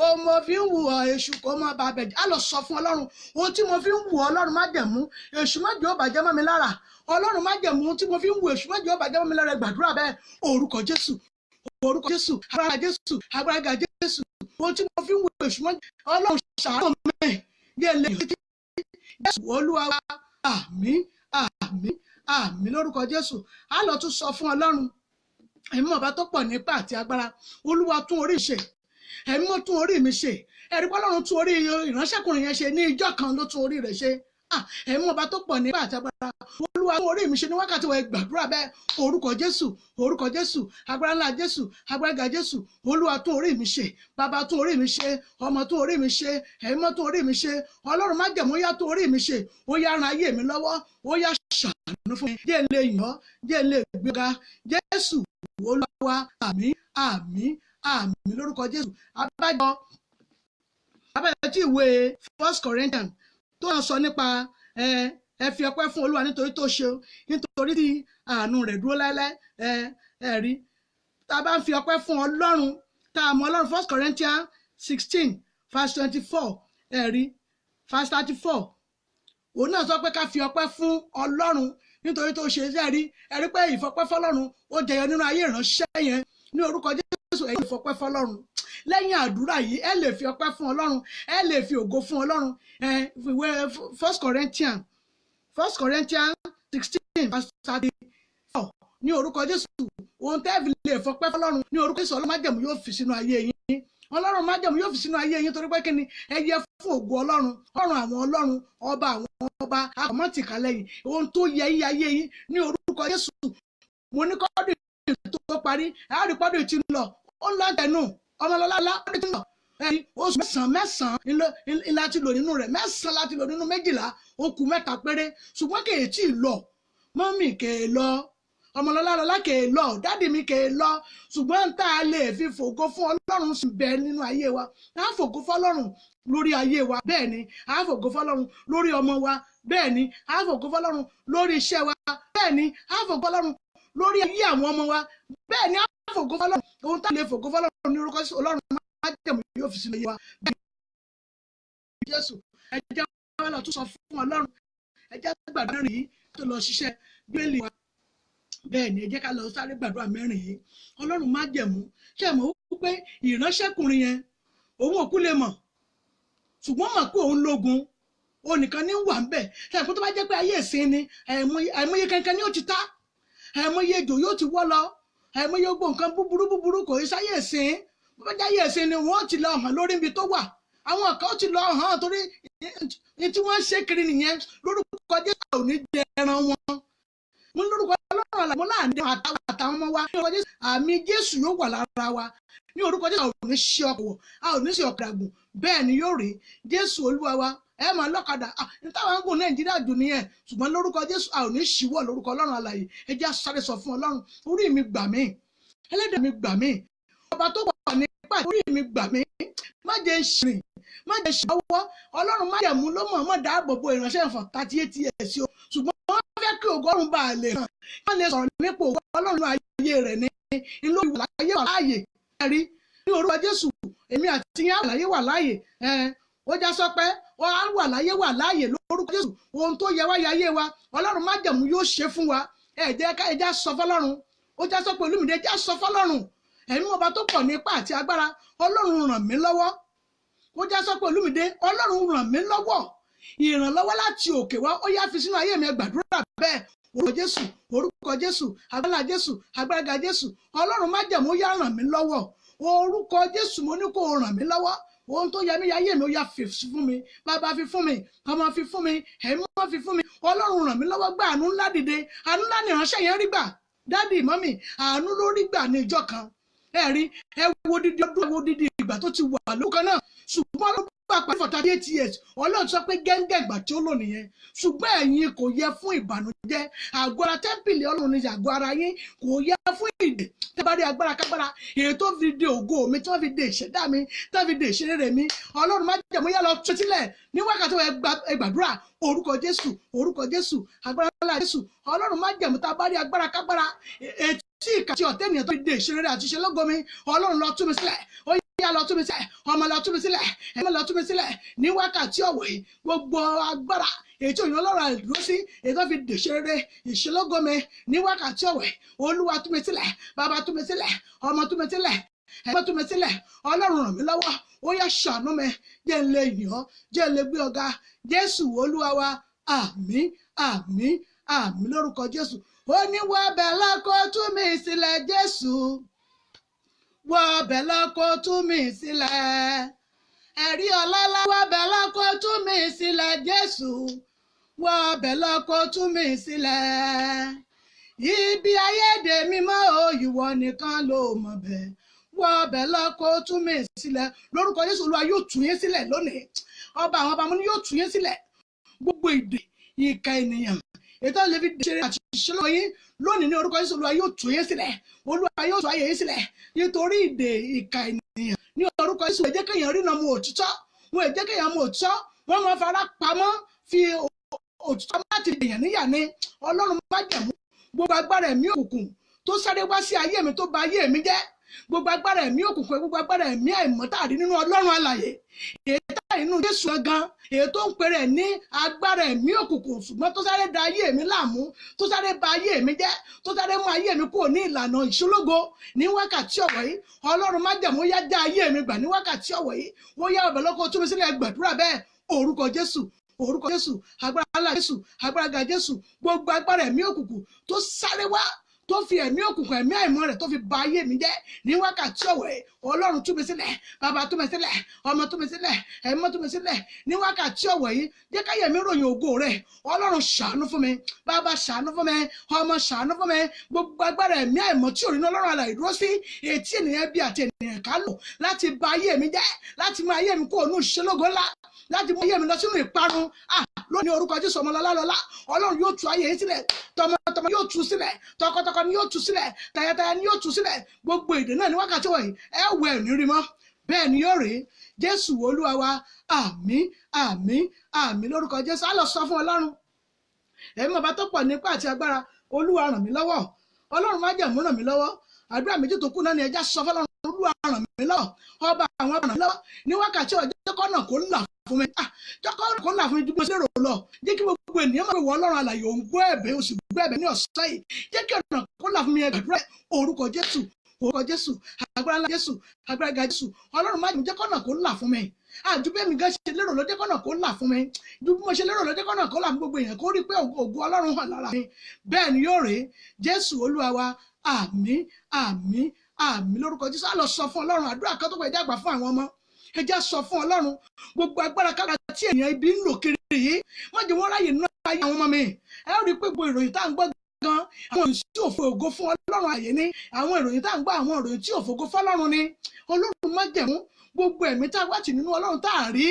ó mọ fi ń wù ọ́ èṣù kó má ba bẹ̀ á lọ sọ fún Ọlọ́run ohun tí mo fi ń wù ọ́ Ọlọ́run má jẹ̀mú èṣù má jẹ́ ó bàjẹ́ mọ́ mi lára Ọlọ́run má jẹ̀mú ohun tí mo fi ń wù èṣù má jẹ́ ó bàjẹ́ mọ́ mi lára gbàdúrà bẹ́ẹ̀ orúkọ Jésù agbára Jésù agbára Jésù ohun tí mo fi ń wù èṣù má Ọlọ́run ṣàánú mi yé lè Jésù Olúwa wa àmín àmín àmín lórúkọ Jésù á lọ tún sọ fún Ọlọ́run ẹ̀mí ọba tó pọ̀ nípa àti agbára Olúwa tún orí ṣe ẹ̀mí mo tún orí mi ṣe ẹ̀rí pé Ọlọ́run tún orí ìránṣẹ́kùnrin yẹn ṣe ní ìjọ kan ló tún orí rẹ̀ ṣe ẹ̀mí ọba tó pọ̀ nípa àti agbára Olúwa tún orí mi ṣe ní wákàtí wọ̀ gbàdúrà bẹ́ẹ̀ orúkọ Jésù agbára ńlá Jésù agbára Jésù Olúwa tún orí mi ṣe bàbá tún orí mi ṣe ọmọ tún orí mi ṣe ẹ̀mí mọ́ tún orí mi ṣe Ọlọ́run má jẹ̀mú yá tún orí mi ṣe ó yá ran ayé mi lọ́wọ́ ó yá ṣàánú fún mi jẹ́ lè yàn jẹ́ lè gbéga Jésù Olúwa àmín àmín àmín lórúkọ Jésù abájọ tí ìwé 1 Corinthians tó ń sọ nípa ẹ fi ọpẹ́ fún Olúwa nítorí tó ṣe nítorí tí àánú rẹ̀ dúró láéláé ẹ̀rí tá a bá ń fi ọpẹ́ fún Ọlọ́run tá a mọ Ọlọ́run 1 Corinthians 16 verse 24 ẹ̀rí verse 34 òun náà sọ pé ká fi ọpẹ́ fún Ọlọ́run nítorí tó ṣe ẹ̀rí pé ìfọpẹ́ fọlọ́run ó jẹyọ nínú ayé ìránṣẹ́ yẹn ní orúkọ Jésù ẹ̀yin ìfọpẹ́ fọlọ́run lẹ́yìn àdúrà yìí ẹ lè fi ọpẹ́ fún Ọlọ́run ẹ lè fi ògo fún Ọlọ́run ìwé 1 Corinthians 16 verse 34 ní orúkọ Jésù ohun tẹ́ fi lè fọpẹ́ fọlọ́run ní orúkọ Jésù Ọlọ́run májẹ̀mú yóò fi sínú ayé yín Ọlọ́run májẹ̀mú yóò fi sínú ayé yín torí pé kí ni ẹ yẹ fún ògo Ọlọ́run ọ̀run àwọn Ọlọ́run ọba àwọn ọba àkọ́mọ́tìkà lẹ́yìn ohun tó yẹ yí ayé yín ní orúkọ Jésù mo ní kọ́dù tó parí àárípọ́dù tí ń lọ ó ń lọ tẹnu ọmọlọ́lá ọdún tí ń lọ oṣù mẹ́sàn-án láti lò nínú rẹ̀ mẹ́sàn-án láti lò nínú 12 ó kù 3 péré ṣùgbọ́n kèé tí ì lọ mọ́mì kèé lọ ọmọlọ́lá kèé lọ dádì mi kèé lọ ṣùgbọ́n tá a lè fi fògo fún Ọlọ́run sì bẹ nínú ayé wa á fògo fọlọ́run lórí ayé wa bẹ́ẹ̀ ni á fògo fọlọ́run lórí ọmọ wa bẹ́ẹ̀ ni á fògo fọlọ́run lórí iṣẹ́ wa bẹ́ẹ̀ ni á fògo fọlọ́run lórí ayé àwọn ọmọ wa bẹ́ẹ̀ ni á fògo fọlọ́run ohun tá a lè fògo fọlọ́run ní orúkọ Ọlọ́run má jẹ̀mú yóò fi sínú ayé wa bẹ́ẹ̀ ni Jésù ẹ jẹ́ wọn lọ tún sọ fún Ọlọ́run ẹ jẹ́ gbàdúrà yìí tó lọ ṣiṣẹ́ gbélé wa bẹ́ẹ̀ ni ẹ jẹ́ ká lọ sáré gbàdúrà mẹ́rin yìí Ọlọ́run má jẹ̀mú ṣe mọ̀ wípé ìránṣẹ́kùnrin yẹn òun òkú lè mọ̀ ṣùgbọ́n mọ̀ pé òun lógun onìkan ní wà ń bẹ̀ ṣàkóso tó bá jẹ́ pé ayé ìsìn ni àìmọye kankan ni ó ti ta àìmọye ejò yóò ti wọ́ lọ àìmọye gbogbo nǹkan búburú kò í sáyé ìsìn bó bá jáyé ìsìn ni wọ́n ti lọ hàn lórí ibi tó wà àwọn kan ti lọ hàn torí ní tí wọ́n ṣe kiri nìyẹn lórúkọ Jésù ò ní jẹ ẹran wọn mo lórúkọ Ọlọ́run àlàmọ́ láàrin àtàwọn ọmọ wa ní orúkọ Jésù àmì Jésù yóò wà lára wa ní orúkọ Jésù a ò ní ṣe ọkọ̀ a ò ní ṣe ọ̀kadàgùn bẹ́ẹ̀ ni yóò rí Jésù Olúwa wa ẹ máa lọ́kadà ní táwọn ń gùn Nàìjíríà dùn nìyẹn ṣùgbọ́n lórúkọ Jésù a ò ní ṣíwọ́ lórúkọ Ọlọ́run alààyè ẹ jẹ́ sáré sọ fún Ọlọ́run orí mi gbà mí ẹlẹ́dàá mi gbà mí ọba tó wà nípa orí mi gbà mí má jẹ́ ṣìrìn má jẹ́ ṣàwọ́ Ọlọ́run má jẹ̀mú ló mọ̀ dáàbò bo ìránṣẹ́ ìfọ̀n 38 years o ṣùgbọ́n wọ́n fẹ́ kí ògo Ọlọ́run bá lè hàn wọ́n lè sọ̀rọ̀ nípa ògo Ọlọ́run ayé rẹ̀ ní ìlú ìwàláyé wà láàyè ẹ̀rí ní orúkọ Jésù èmi àti yín àwàláyé wà láàyè ó já sọ pé wọ́n á wà láyé wà láàyè lórúkọ Jésù ohun tó yẹ wá yáyé wa Ọlọ́run má jẹ̀mú yóò ṣe fún wa ẹ̀jẹ̀ sọ fọlọ́run ó já sọ pé Olúmídé ẹ̀jẹ̀ sọ fọlọ́run ẹ̀mí ọba tó pọ̀ nípa àti agbára Ọlọ́run ràn mí lọ́wọ́ ó já sọ pé Olúmídé Ọlọ́run ràn mí lọ́wọ́ ìrànlọ́wọ́ láti òkè wá ó yá fi sínú ayé mi gbàdúrà bẹ́ẹ̀ orúkọ Jésù agbára Jésù agbára Jésù Ọlọ́run má jẹ̀mú yá ràn mí lọ́wọ́ orúkọ Jésù mo ní kó ràn mí lọ́wọ́ ohun tó yẹ mí yáyé mi ó yá fi fún mi, bàbá fi fún mi, ọmọ fi fún mi, ẹ̀mí mọ́ fi fún mi. Ọlọ́run ràn mí lọ́wọ́ gbà àánú ńlá dìde, àánú ńlá ni ìránṣẹ́ yẹn rí gbà. Dádì mọ́mì, àánú ló rí gbà ní ìjọ kan. Ẹ rí, ẹ wo dídí ọdún, ẹ wo dídí ìgbà tó ti wà lókan náà, ṣùgbọ́n ló bá parí for 38 years. Ọlọ́run sọ pé gẹ́ngẹ́ ìgbà tí ó lò nìyẹn. Ṣùgbọ́n ẹ̀yin kò yẹ fún ìbànújẹ́. Àgọ́ ara tẹ́ḿpìlì Ọlọ́run ni àgọ́ ara yín, kò yẹ fún ìdè. Tẹ́ bá rí agbára kágbára, èyí tó fi de ògo mi, tí wọ́n fi de ìṣẹ̀dá mi, tí wọ́n fi de ìṣeré mi, Ọlọ́run má jẹ̀mú yá lọ tú sílẹ̀ ní wákàtí ẹ gbàdúrà orúkọ Jésù, orúkọ Jésù, agbára ńlá Jésù. Ọlọ́run má jẹ̀mú tá a bá rí agbára kágbára, tí ìkà tí ọ̀tẹ̀ ènìyàn tó fi de ìṣeré àti ìṣe lógo mi, Ọlọ́run lọ tú mi sílẹ̀. Ó yá lọ tú mi sílẹ̀, ọmọ lọ tú mi sílẹ̀, ẹ̀mí lọ tú mi sílẹ̀ ní wákàtí ọ̀wọ̀ yìí. Gbogbo agbára ètò ìyẹn Ọlọ́run àìdúró sí ètò fi dèṣeré ìṣelógo mi ní wákàtí ọ̀wọ̀ yìí. Olúwa tú mi sílẹ̀, bàbá tú mi sílẹ̀, ọmọ tú mi sílẹ̀, ẹ̀mí tú mi sílẹ̀. Ọlọ́run ràn mí lọ́wọ́, ó yá ṣàánú mi, jẹ́ n lè yìn ọ́, jẹ́ n lè gbé ọ̀gá. Jésù Olúwa wa, àmín, àmín, àmín lórúkọ Jésù. Ó ní wọ bẹ̀ lọ́kọ́ tú mi sílẹ̀ Jésù, wọ bẹ̀ lọ́kọ́ tú mi sílẹ̀. Ẹ̀rí ọlọ́lá wọ bẹ̀ lọ́kọ́ tú mi sílẹ̀ Jésù, wọ bẹ̀ lọ́kọ́ tú mi sílẹ̀. Ibi ayédè mímọ́ o, ìwọ nìkan ló mọ̀ bẹ́ẹ̀. Wọ bẹ̀ lọ́kọ́ tú mi sílẹ̀. Lórúkọ Jésù Olúwa yóò tú yín sílẹ̀ lónìí. Ọba àwọn ọba mo ní yóò tú yín sílẹ̀. Gbogbo ìdè ìkà ènìyàn ètò lè fi dèṣeré àti ìṣẹlẹ̀ yín lónìí ní orúkọ Jésù Olúwa yóò tú yín sílẹ̀. Olúwa yóò tú ayé yín sílẹ̀ nítorí ìdè ìkà ènìyàn ní orúkọ Jésù. Ẹ jẹ́ kéèyàn rí nàmú òtítọ́, wọn ẹ jẹ́ kéèyàn mú òtítọ́, wọ́n máa fara pamọ́ fi òtítọ́ láti dèèyàn níyà ni. Ọlọ́run má jẹ̀mú gbogbo agbára ẹ̀mí òkùnkùn tó sáré wá sí ayé mi tó bà ayé mi jẹ́, gbogbo agbára ẹ̀mí òkùnkùn, gbogbo agbára ẹ̀mí àìmọ́tàrí nínú Ọlọ́run alààyè, èyí tá inú Jésù gan, èyí tó ń pèrè ní agbára ẹ̀mí òkùnkùn ṣùgbọ́n tó sáré da ayé mi láàmú, tó sáré bà ayé mi jẹ́, tó sáré mú ayé mi kúrò ní ìlànà ìṣológo ní wákàtí ọ̀wọ̀ yìí. Ọlọ́run má jẹ̀mú yá já ayé mi gbà ní wákàtí ọ̀wọ̀ yìí. Wọ́n yá ọ̀bẹ̀ lọ́kọ́ tú mi sílẹ̀, gbàdúrà bẹ́ẹ̀ orúkọ Jésù, orúkọ Jésù, agbára ńlá Jésù, agbára ga Jésù. Gbogbo agbára ẹ̀mí òkùnkùn tó sáré wá, tó fi ẹ̀mí òkùnkùn ẹ̀mí àìmọ́ rẹ̀ tó fi bà ayé mi jẹ́ ní wákàtí ọ̀wọ̀ yìí. Ọlọ́run tú mi sílẹ̀, bàbá tú mi sílẹ̀, ọmọ tú mi sílẹ̀, ẹ̀mí tú mi sílẹ̀ ní wákàtí ọ̀wọ̀ yìí. Jẹ́ káyé mi ròyìn ògo rẹ̀. Ọlọ́run ṣàánú fún mi, bàbá ṣàánú fún mi, ọmọ ṣàánú fún mi. Gbogbo agbára ẹ̀mí àìmọ́ tí òrìnà Ọlọ́run alààyè dúró sí etí ènìyàn bí àti ènìyàn ká lò láti bà ayé mi jẹ́, láti mú ayé mi kúrò ní ìṣelógo ńlá, láti mú ayé mi lọ sínú ìparun. Lónìí orúkọ Jésù ọmọ lọ́lá, Ọlọ́run yóò tú ayé yín sílẹ̀, tọmọtọmọ yóò tú sílẹ̀, tọkọtọkọ ni yóò tú sílẹ̀, tayátayá ni yóò tú sílẹ̀. Gbogbo ìdè náà ní wákàtí wọ̀nyí ẹ wẹ̀ ní rí mọ́, bẹ́ẹ̀ ni yóò rí. Jésù Olúwa wa, àmín, àmín, àmín lórúkọ Jésù. Á lọ sọ fún Ọlọ́run, ẹ̀mí ọba tó pọ̀ nípa àti agbára, Olúwa ràn mí lọ́wọ́, Ọlọ́run má jẹ̀mú ràn mí lọ́wọ́. Àdúrà méjì tó kù náà ni ẹja sọ fọ́lọ́run, Olúwa ràn mí lọ́wọ́, ọba àwọn ràn mí lọ́wọ́ ní wákàtí ọjọ́ kọ́nà kó là fún mi, jọ́kọ́ kó là fún mi ju bí mo ṣe lérò lọ. Jẹ́ kí gbogbo ènìyàn máa wọ Ọlọ́run alààyè òun gbọ́ ẹ̀bẹ̀, oṣù gbọ́ ẹ̀bẹ̀ ní ọ̀sán yìí. Jẹ́ kí ọ̀nà kó là fún mi, ẹgbàdúrà orúkọ Jésù, orúkọ Jésù, agbára ńlá Jésù, agbára ga Jésù. Ọlọ́run má jẹ́ kọ́nà kó là fún mi. Àjú bẹ́ẹ̀ mi gan ṣe lérò ló jẹ́ kọ́nà kó là fún mi, ju bí mo ṣe lérò ló jẹ́ kọ́nà kó là fún gbogbo èèyàn kó rí pé ògo Ọlọ́run hàn lára mi. Bẹ́ẹ̀ ni yóò rí. Jésù Olúwa wa, àmín, àmín, àmín lórúkọ Jésù. Á lọ sọ fún Ọlọ́run àdúrà kan tó pẹ́ dàgbà fún àwọn ọmọ. Ẹ jẹ́ sọ fún Ọlọ́run gbogbo agbára kára tí èèyàn ibi ń lò kiri yìí, má jẹ́ wọ́n ráyè nínú ayé àwọn ọmọ mi. Ẹ rí i pé gbogbo ìròyìn tá à ń gbọ́ gan, àwọn ìròyìn tí ò fògo fún Ọlọ́run àyè ni, àwọn ìròyìn tá à ń gbọ́, àwọn ìròyìn tí ò fògo fún Ọlọ́run ni. Ọlọ́run má jẹ̀mú gbogbo ẹ̀mí tá a wá tì nínú Ọlọ́run tá a rí,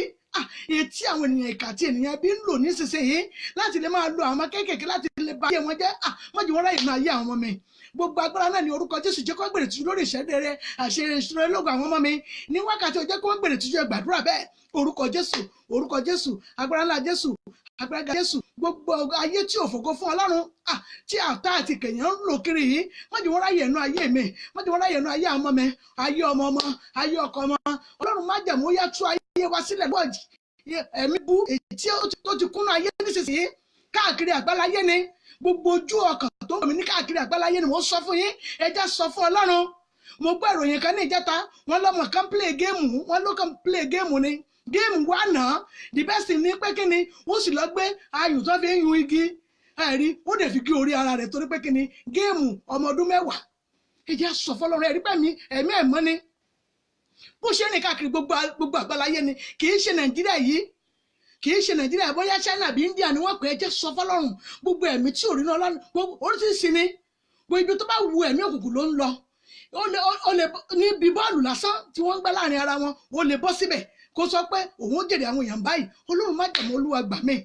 etí àwọn ènìyàn ìkà tí ènìyàn bí ń lò nísinsìnyí láti lè máa lo àwọn ọmọ kéékèèké láti lè ba ayé wọn jẹ́, má jẹ́ wọ́n ráyè nínú ayé àwọn ọmọ mi. Gbogbo agbára náà ní orúkọ Jésù jẹ́ kó gbèrè tìjú lórí ìṣẹ́dẹ̀rẹ̀ àṣẹ ìṣúná ológun àwọn ọmọ mi ní wákàtí ọjọ́ kó gbèrè tìjú ẹgbàdúrà bẹ́ẹ̀ orúkọ Jésù, orúkọ Jésù, agbára ńlá Jésù, agbára ga Jésù. Gbogbo ayé tí ò fògo fún Ọlọ́run tí àtà àti kèèyàn ń lò kiri yìí, má jẹ́ wọ́n ráyè nínú ayé mi, má jẹ́ wọ́n ráyè nínú ayé àwọn ọmọ mi, ayé ọmọ ọmọ, ayé ọkọ ọmọ. Ọlọ́run má jẹ̀mú yá tú ayé wa sílẹ̀ lọ́ọ̀jì ẹ̀mí bú èyí tí ó ti kúnnú ayé nísinsìnyí káàkiri àgbáláyé ni. Gbogbo ojú ọkàn tó ń wọ̀ mí ní káàkiri àgbáláyé ni mo sọ fún yín, ẹ jẹ́ sọ fún Ọlọ́run. Mo gbọ́ ìròyìn kan ní ìjẹta, wọ́n lọ́mọ kan play géèmù, wọ́n ló kàn play géèmù ni, géèmù wà náà, the best thing ni pé kí ni ó sì lọ gbé ayùn tó fi ń yun igi, ẹ̀rí ó dẹ̀ fi gé orí ara rẹ̀ torí pé kí ni géèmù ọmọ ọdún 10. Ẹ jẹ́ sọ fún Ọlọ́run, ẹ̀rí pẹ̀mí ẹ̀mí ẹ̀mọ́ ni. bó ṣe rìn káàkiri gbogbo àgbáláyé ni, kì í ṣe Nàìjíríà yìí, kì í ṣe Nàìjíríà, bóyá China bí India ni wọ́n pè é. Jẹ́ sọ fọ́lọ́run gbogbo ẹ̀mí tí ò rí náà lọ́nà oríṣiríṣi ni, gbogbo ibi tó bá wu ẹ̀mí òkùnkùn ló ń lọ. Ó lè níbi bọ́ọ̀lù lásán tí wọ́n ń gbá láàrin ara wọn, ó lè bọ́ síbẹ̀ kó sọ pé òun ó jèrè àwọn èèyàn báyìí. Ọlọ́run má jẹ̀mọ́, Olúwa gbà mí,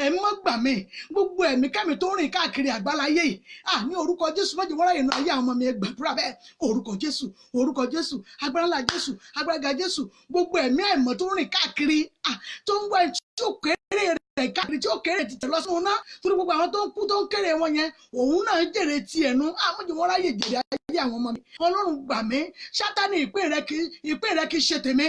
ẹ̀mí má gbà mí, gbogbo ẹ̀mí kẹ́mi tó rìn káàkiri àgbáláyé yìí, ní orúkọ Jésù má jẹ́ wọ́n ráyè nù ayé àwọn ọmọ mi. Gbàdúrà bẹ́ẹ̀, orúkọ Jésù, orúkọ Jésù, agbára ńlá Jésù, agbára ga Jésù, gbogbo ẹ̀mí àìmọ́ tó rìn káàkiri, tó ń wá ẹni tí ó kéré rẹ̀ káàkiri, tí ó kéré ti tẹ̀lọ́ sínú náà, torí gbogbo àwọn tó ń kú tó ń kéré wọn yẹn, òun náà jèrè ti ẹ̀nu. Má jẹ́ wọ́n ráyè jèrè ayé àwọn ọmọ mi. Ọlọ́run gbà mí, Sátánì ìpín rẹ kì í ṣe tèmi,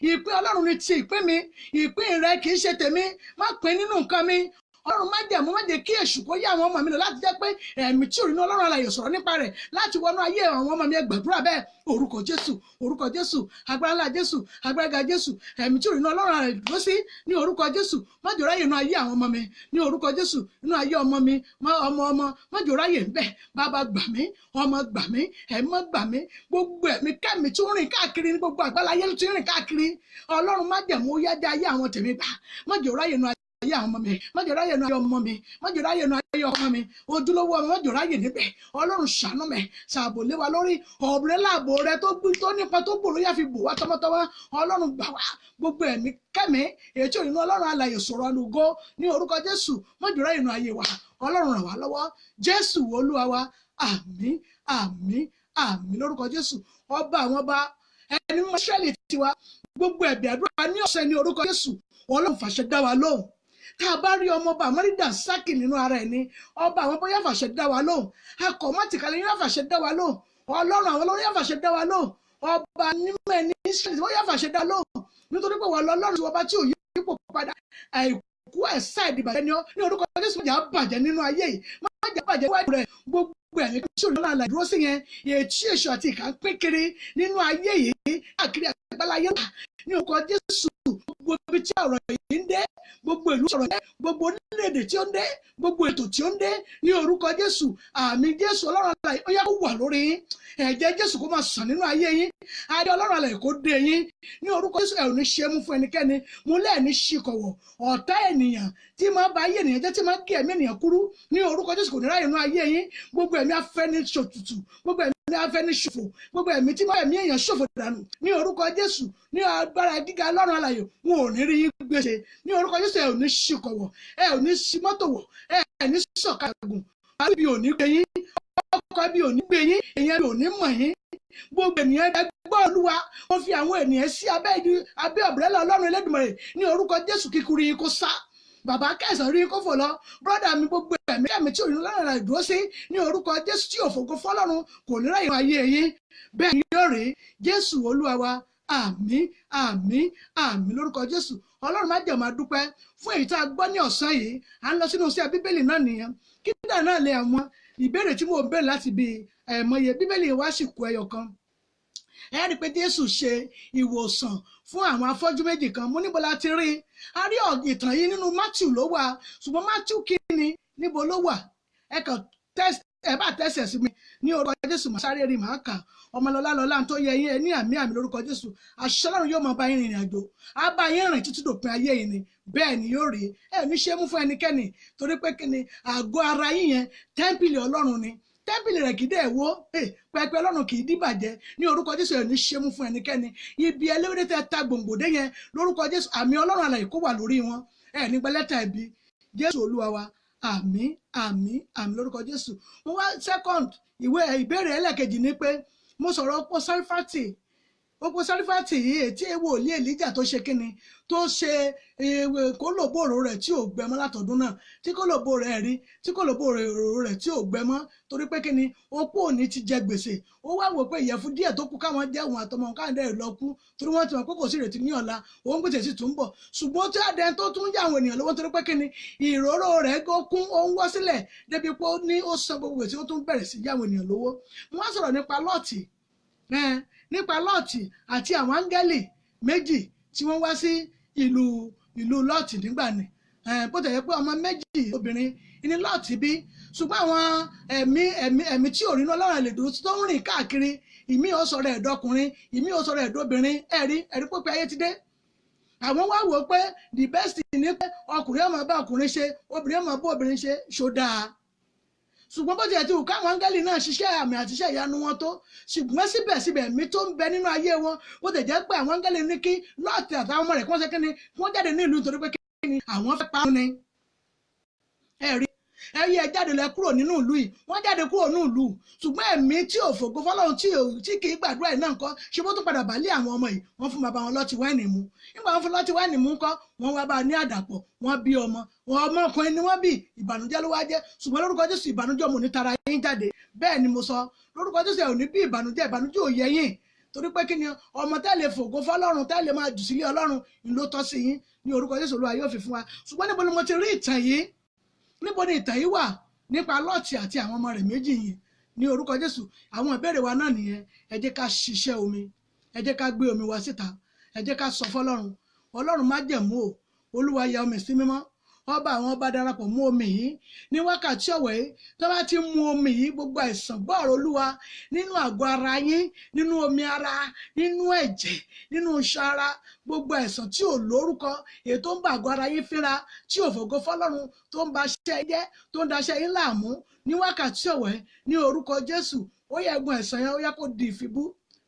ìpín Ọlọ́run ni ti ìpín mi, ìpín rẹ kì í ṣe tèmi, má pín nínú nǹkan mi. Ọlọ́run má jẹ́ kí èṣù kó yá àwọn ọmọ mi lọ, láti jẹ́ pé ẹ̀mí tí ò rí ní Ọlọ́run alààyè sọ̀rọ̀ nípa rẹ̀ láti wọnú ayé àwọn ọmọ mi. Gbàdúrà bẹ́ẹ̀, orúkọ Jésù, orúkọ Jésù, agbára ńlá Jésù, agbára ga Jésù, ẹ̀mí tí ò rí ní Ọlọ́run alààyè dúró sí ní orúkọ Jésù. Má jẹ́ ráyè nínú ayé àwọn ọmọ mi ní orúkọ Jésù, nínú ayé ọmọ mi, ọmọ má jẹ́ ráyè ń bẹ̀. Bàbá gbà mí, ọmọ gbà mí, ẹ̀mí gbà mí, gbogbo ẹ̀mí kẹ́mi tí ó rìn káàkiri ní gbogbo àgbáláyé ló ti rìn káàkiri. Ọlọ́run má jẹ́ mú yá dé ayé àwọn tèmi gbà, má jẹ́ ráyè nínú ayé àwọn ọmọ mi, má jẹ́ ráyè nínú ayé ọmọ mi, má jẹ́ ráyè nínú ayé ọmọ mi, ojúlówó ọmọ má jẹ́ ráyè níbẹ̀. Ọlọ́run ṣàánú mi, ṣàbò lé wa lórí, ọ̀bùrẹ́ láàbò rẹ tó nípa tó gbòòrò yá fi bò wá tọmọtọmọ. Ọlọ́run gbà wá, gbogbo ẹ̀mí kẹ́mi èyí tí ò nínú Ọlọ́run alààyè sọ̀rọ̀ àlùgó ní orúkọ Jésù, má jẹ́ ráyè nínú ayé wa. Ọlọ́run ràn wá lọ́wọ́, Jésù Olúwa wa, àmín, àmín, àmín lórúkọ Jésù. Ọba àwọn ọba, ẹni mímọ́ Ísírẹ́lì tiwa, gbogbo ẹ̀bẹ̀ àdúrà ní ọ̀sẹ̀ ní orúkọ Jésù, Ọlọ́run fàṣẹ dá wa lóhùn. Tá a bá rí ọmọọba àmọ́rídà sákì nínú ara ẹ̀ ní ọba àwọn bóyá fàṣẹ dá wa lóhùn, akọ̀ mọ́tìkálẹ̀ yóò fàṣẹ dá wa lóhùn, Ọlọ́run àwọn olórí yóò fàṣẹ dá wa lóhùn, ọba nímọ̀ ẹni Ísírẹ́lì wọ́n yóò fàṣẹ dá lóhùn, nítorí pé wọ́n lọ Ọlọ́run ọba tí ò yí ipò padà, àìkú ẹ̀sà ìdìbàjẹ́ ni ọ́. Ní orúkọ Jésù má jẹ́ bàjẹ́ nínú ayé yìí, má jẹ́ bàjẹ́ wájú rẹ̀, gbogbo ẹ̀mí tí ò ní ọ̀la dúró sí yẹn, ètí èṣù àti ìkà ń pín kiri nínú ayé yìí káàkiri àgbáláyé. Ní orúkọ Jésù, gbogbo ibi tí ọ̀rọ̀ yìí ń dé, gbogbo ìlú sọ̀rọ̀ yẹn, gbogbo orílẹ̀-èdè tí ó ń dé, gbogbo ètò tí ó ń dé, ní orúkọ Jésù, àmì Jésù Ọlọ́run alààyè ó yá kó wà lórí yín, ẹ̀jẹ̀ Jésù kó máa sàn nínú ayé yín, adé Ọlọ́run alààyè kó dé yín. Ní orúkọ Jésù, ẹ̀ ò ní ṣe mú fún ẹnikẹ́ni, mo lẹ́ẹ̀ ní ṣìkọ̀wọ̀ ọ̀tá ènìyàn tí máa ba ayé ènìyàn jẹ́, tí máa gé ẹ̀mí ènìyàn kúrú. Ní orúkọ Jésù kò ní ráyè nínú ayé yín, gbogbo ẹ̀mí afẹ́ni ṣòtútù, gbogbo ẹ̀mí afẹ́ni ṣòfò, gbogbo ẹ̀mí tí máa ẹ̀mí èèyàn ṣòfò dànù, ní orúkọ Jésù, ní agbára gíga Ọlọ́run alààyè wọn ò ní rí yín gbèsè. Ní orúkọ Jésù, ẹ ò ní ṣìkọ̀wọ̀, ẹ ò ní ṣi mọ́tò wọ̀, ẹ ní sọ̀kàgùn, àbí ò ní gbé yín, ọkọ̀ bí ò ní gbé yín, èèyàn bí ò ní mọ̀ yín. Gbogbo ènìyàn gbọ́ Olúwa, wọ́n fi àwọn ènìyàn sí abẹ́ ọ̀bùrẹ́là Ọlọ́run Elédùmarè. Ní orúkọ Jésù, kíkúrú yín kó sá, bàbá kẹsàn-án rí kó fò lọ, brọ́dà mi, gbogbo ẹ̀mí kẹ́mi tí òyìnbó lọ́rùn rẹ̀ dúró sí, ní orúkọ Jésù tí òfògo fọ́lọ́run kò ní ráyè ayé yín. Bẹ́ẹ̀ ni yóò rí, Jésù Olúwa wa, àmín, àmín, àmín lórúkọ Jésù. Ọlọ́run má jẹ́ máa dúpẹ́ fún èyí tá a gbọ́ ní ọ̀sán yìí. À ń lọ sínú iṣẹ́ Bíbélì náà nìyẹn, kí dídà náà lè àwọn ìbéèrè tí mo béèrè láti bí ẹ̀mọye Bíbélì wá sì kù ẹyọ kan. Ẹ rí i pé Jésù ṣe ìwòsàn fún àwọn afọ́jú méjì kan. Mo níbo la ti rí i? A rí ìtàn yìí nínú Mátíù ló wà, ṣùgbọ́n Mátíù kí ni, níbo ló wà? Ẹ kàn bá tẹ́sẹ̀ sí mi ní orúkọ Jésù, màá sáré rí màá kà. Ọmọlọ́lá lọ́lá tó yẹ yín ẹ ní àmì lórúkọ Jésù. Àṣẹ Ọlọ́run yóò máa bá yín rìnrìn àjò, á bá yín rìn títí dòpin ayé yìí ni. Bẹ́ẹ̀ ni yóò rí, ẹ ní ṣe mú fún ẹnikẹ́ni, torí pé kí ni àgọ́ ara yín yẹn tẹ́ḿpìlì Ọlọ́run ni, tẹ́ḿpìlì rẹ̀ kì í dẹ̀ wó, pẹpẹ Ọlọ́run kì í dìbàjẹ́. Ní orúkọ Jésù, ẹ ní ṣe mú fún ẹnikẹ́ni. Ibi ẹlẹ́wẹ̀dẹ tẹ ta gbòǹgbòdé yẹn, lórúkọ Jésù, àmì Ọlọ́run alààyè kó wà lórí wọn, ẹ ní gbẹlẹ́tà ẹ̀bi. Jésù Olúwa wa, àmín, àmín, àmín lórúkọ Jésù. Mo wá ìbéèrè ẹlẹ́kejì ni pé mo sọ̀rọ̀ Opó Sárífátì yìí, ètí wòlíì Èlíjà tó ṣe kíni, tó ṣe kólòbòrò rẹ̀ tí ò gbẹmọ́ látọ̀dún náà, tí kólòbò rẹ̀ rí, tí kólòbò rẹ̀ tí ò gbẹmọ́, torí pé kíni opó òní ti jẹ gbèsè. Ó wá wò pé ìyẹ̀fun díẹ̀ tó kù káwọn jẹ́ òun àtọmọ káàdé lọ kú, torí wọ́n ti mọ̀ pé kò sí ìrètí ní ọ̀la, òun gbèsè sì tún bọ̀. Ṣùgbọ́n tí àdẹ tó tún yà àwọn ènìyàn lọ́wọ́, torí pé kíni ìróró rẹ̀ kún, ó ń wọ́ sílẹ̀ débi pé ó ní ó san gbogbo gbèsè, ó tún bẹ̀rẹ̀ sí yà àwọn ènìyàn lọ́wọ́. Mo wá sọ̀rọ̀ nípa Lọ́ọ̀tì àti àwọn áńgẹ́lì méjì tí wọ́n wá sí ìlú Lọ́ọ̀tì nígbà ni. Bó tẹ̀ yẹ pé ọmọ méjì obìnrin ni Lọ́ọ̀tì bí, ṣùgbọ́n àwọn ẹ̀mí tí ò rí náà Ọlọ́run lè dúró tó ń rìn káàkiri ìmí ò sọ̀rọ̀ ẹ̀dọ́kùnrin ìmí ò sọ̀rọ̀ ẹ̀dọ́bìnrin ẹ̀rí pípẹ́ ayé ti dé àwọn wá wò pé the best ni pé ọkùnrin ọmọ bá ọkùnrin ṣe obìnrin ọmọ bá obìnrin ṣe ṣódà ṣùgbọ́n bó ti ẹ̀ ti wù káwọn áńgẹ́lì náà ṣiṣẹ́ àmì àti iṣẹ́ ìyanu wọn tó ṣùgbọ́n síbẹ̀síbẹ̀ ẹ̀mí tó ń bẹ nínú ayé wọn bó ti jẹ́ pé àwọn áńgẹ́lì ní kí Lọ́ọ̀tì àtàwọn ọmọ rẹ̀ kí wọ́n ṣe kí ni wọ́n jáde ní ìlú nítorí pé kí ni àwọn fẹ́ pa á ni ẹ̀rí ẹyẹ jáde lẹ kúrò nínú ìlú yìí wọ́n jáde kúrò nínú ìlú ṣùgbọ́n ẹ̀mí tí ò fògo fọ́lọ́run tí kì í gbàdúrà yìí náà ńkọ́ ṣe bó tún padà bàálé àwọn ọmọ yìí wọ́n fún bàbá wọn lọ́tí wáìnì mu nígbà wọn fún lọ́tí wáìnì mu ńkọ́ wọ́n wá bá a ní àdàpọ̀ wọ́n bí ọmọ ọmọkùnrin ni wọ́n bí ìbànújẹ́ ló wá jẹ́ ṣùgbọ́n lórúkọ Jésù ìbànújẹ́ ọmọ onítara yín jáde bẹ́ẹ̀ ni mo sọ lórúkọ Jésù ẹ̀ ò ní bí ìbànújẹ́ ò yẹ yín torí pé kí ni ọmọ tẹ́lẹ̀ fògo fọ́lọ́run tẹ́lẹ̀ máa jù sílé Ọlọ́run ló tọ́ sí yín ní orúkọ Jésù Olúwa yóò fi fún wa ṣùgbọ́n níbo ni mo ti rí ìtàn yìí níbo ni ìtàn yìí wà nípa Lọ́ọ̀tì àti àwọn ọmọ rẹ̀ méjì yìí ní orúkọ Jésù àwọn ìbéèrè wa náà nìyẹn ẹ jẹ́ ká ṣiṣẹ́ omi ẹ jẹ́ ká gbé omi wa síta ẹ jẹ́ ká sọ fọ́lọ́run Ọlọ́run má jẹ̀mú o Olúwa ya omi sí mímọ́ ọba àwọn ọba darapọ̀ mú omi yìí ní wákàtí ọ̀wẹ́ yìí tó bá ti mu omi yìí gbogbo àìsàn gbọ́ọ̀rọ̀ Olúwa nínú àgọ́ ara yín nínú omi ara nínú ẹ̀jẹ̀ nínú iṣan ara gbogbo àìsàn tí ò lórúkọ èyí tó ń bá àgọ́ ara yín fínra tí ò fògo fọ́lọ́run tó ń ba iṣẹ́ jẹ́ tó ń daṣẹ́ yín láàmú ní wákàtí ọ̀wẹ́ ní orúkọ Jésù ó yẹ ẹ̀gbọ́n àìsàn yẹn ó yẹ kó di ìfibú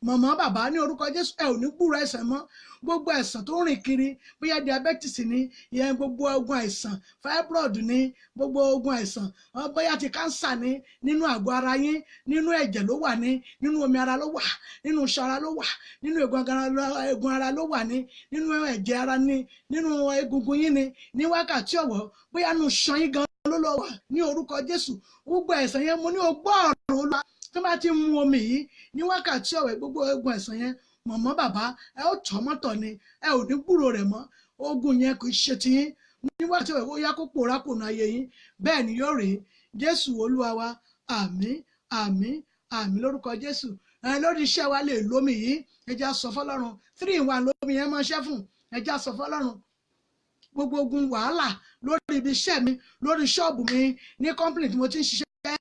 màmá bàbá ní orúkọ Jésù ẹ ò ní gbúrò àìsàn mọ́ gbogbo àìsàn tó ń rìn kiri bóyá diabetes ni ìyẹn gbogbo ogun àìsàn fibroid ni gbogbo ogun àìsàn bóyá ti cancer ni nínú àgọ́ ara yín nínú ẹ̀jẹ̀ ló wà ní nínú omi ara ló wà nínú iṣan ara ló wà nínú egun ara ló wà ní nínú ẹ̀jẹ̀ ara ní nínú egungun yín ni ní wákàtí ọ̀wọ́ bóyá nínú iṣan yín gan ló lọ wà ní orúkọ Jésù gbogbo àìsàn yẹn mo ní o gbọ́ ọ̀rọ̀ Olúwa tó bá ti mu omi yìí ní wákàtí ọ̀wẹ́ gbogbo ogun àìsàn yẹn mọ̀mọ́ bàbá ẹ ó tọ́ mọ́tọ̀ ni ẹ ò ní gbúrò rẹ̀ mọ́ ogun yẹn kò ṣe ti yín ní wákàtí ọ̀wẹ́ ó yá kó pòórá kùnà ayé yín bẹ́ẹ̀ ni yóò rí Jésù Olúwa wa àmín àmín àmín lórúkọ Jésù lórí iṣẹ́ wa lè lómi yìí ẹ já sọ fọ́lọ́run 3-in-1 lómi yẹn máa ṣẹ́ fún ẹ já sọ fọ́lọ́run gbogbo ogun wàhálà lórí ibi iṣẹ́ mi lórí ṣọ́ọ̀bù mi ní kọ́ńpìnì tí mo ti ń ṣiṣẹ́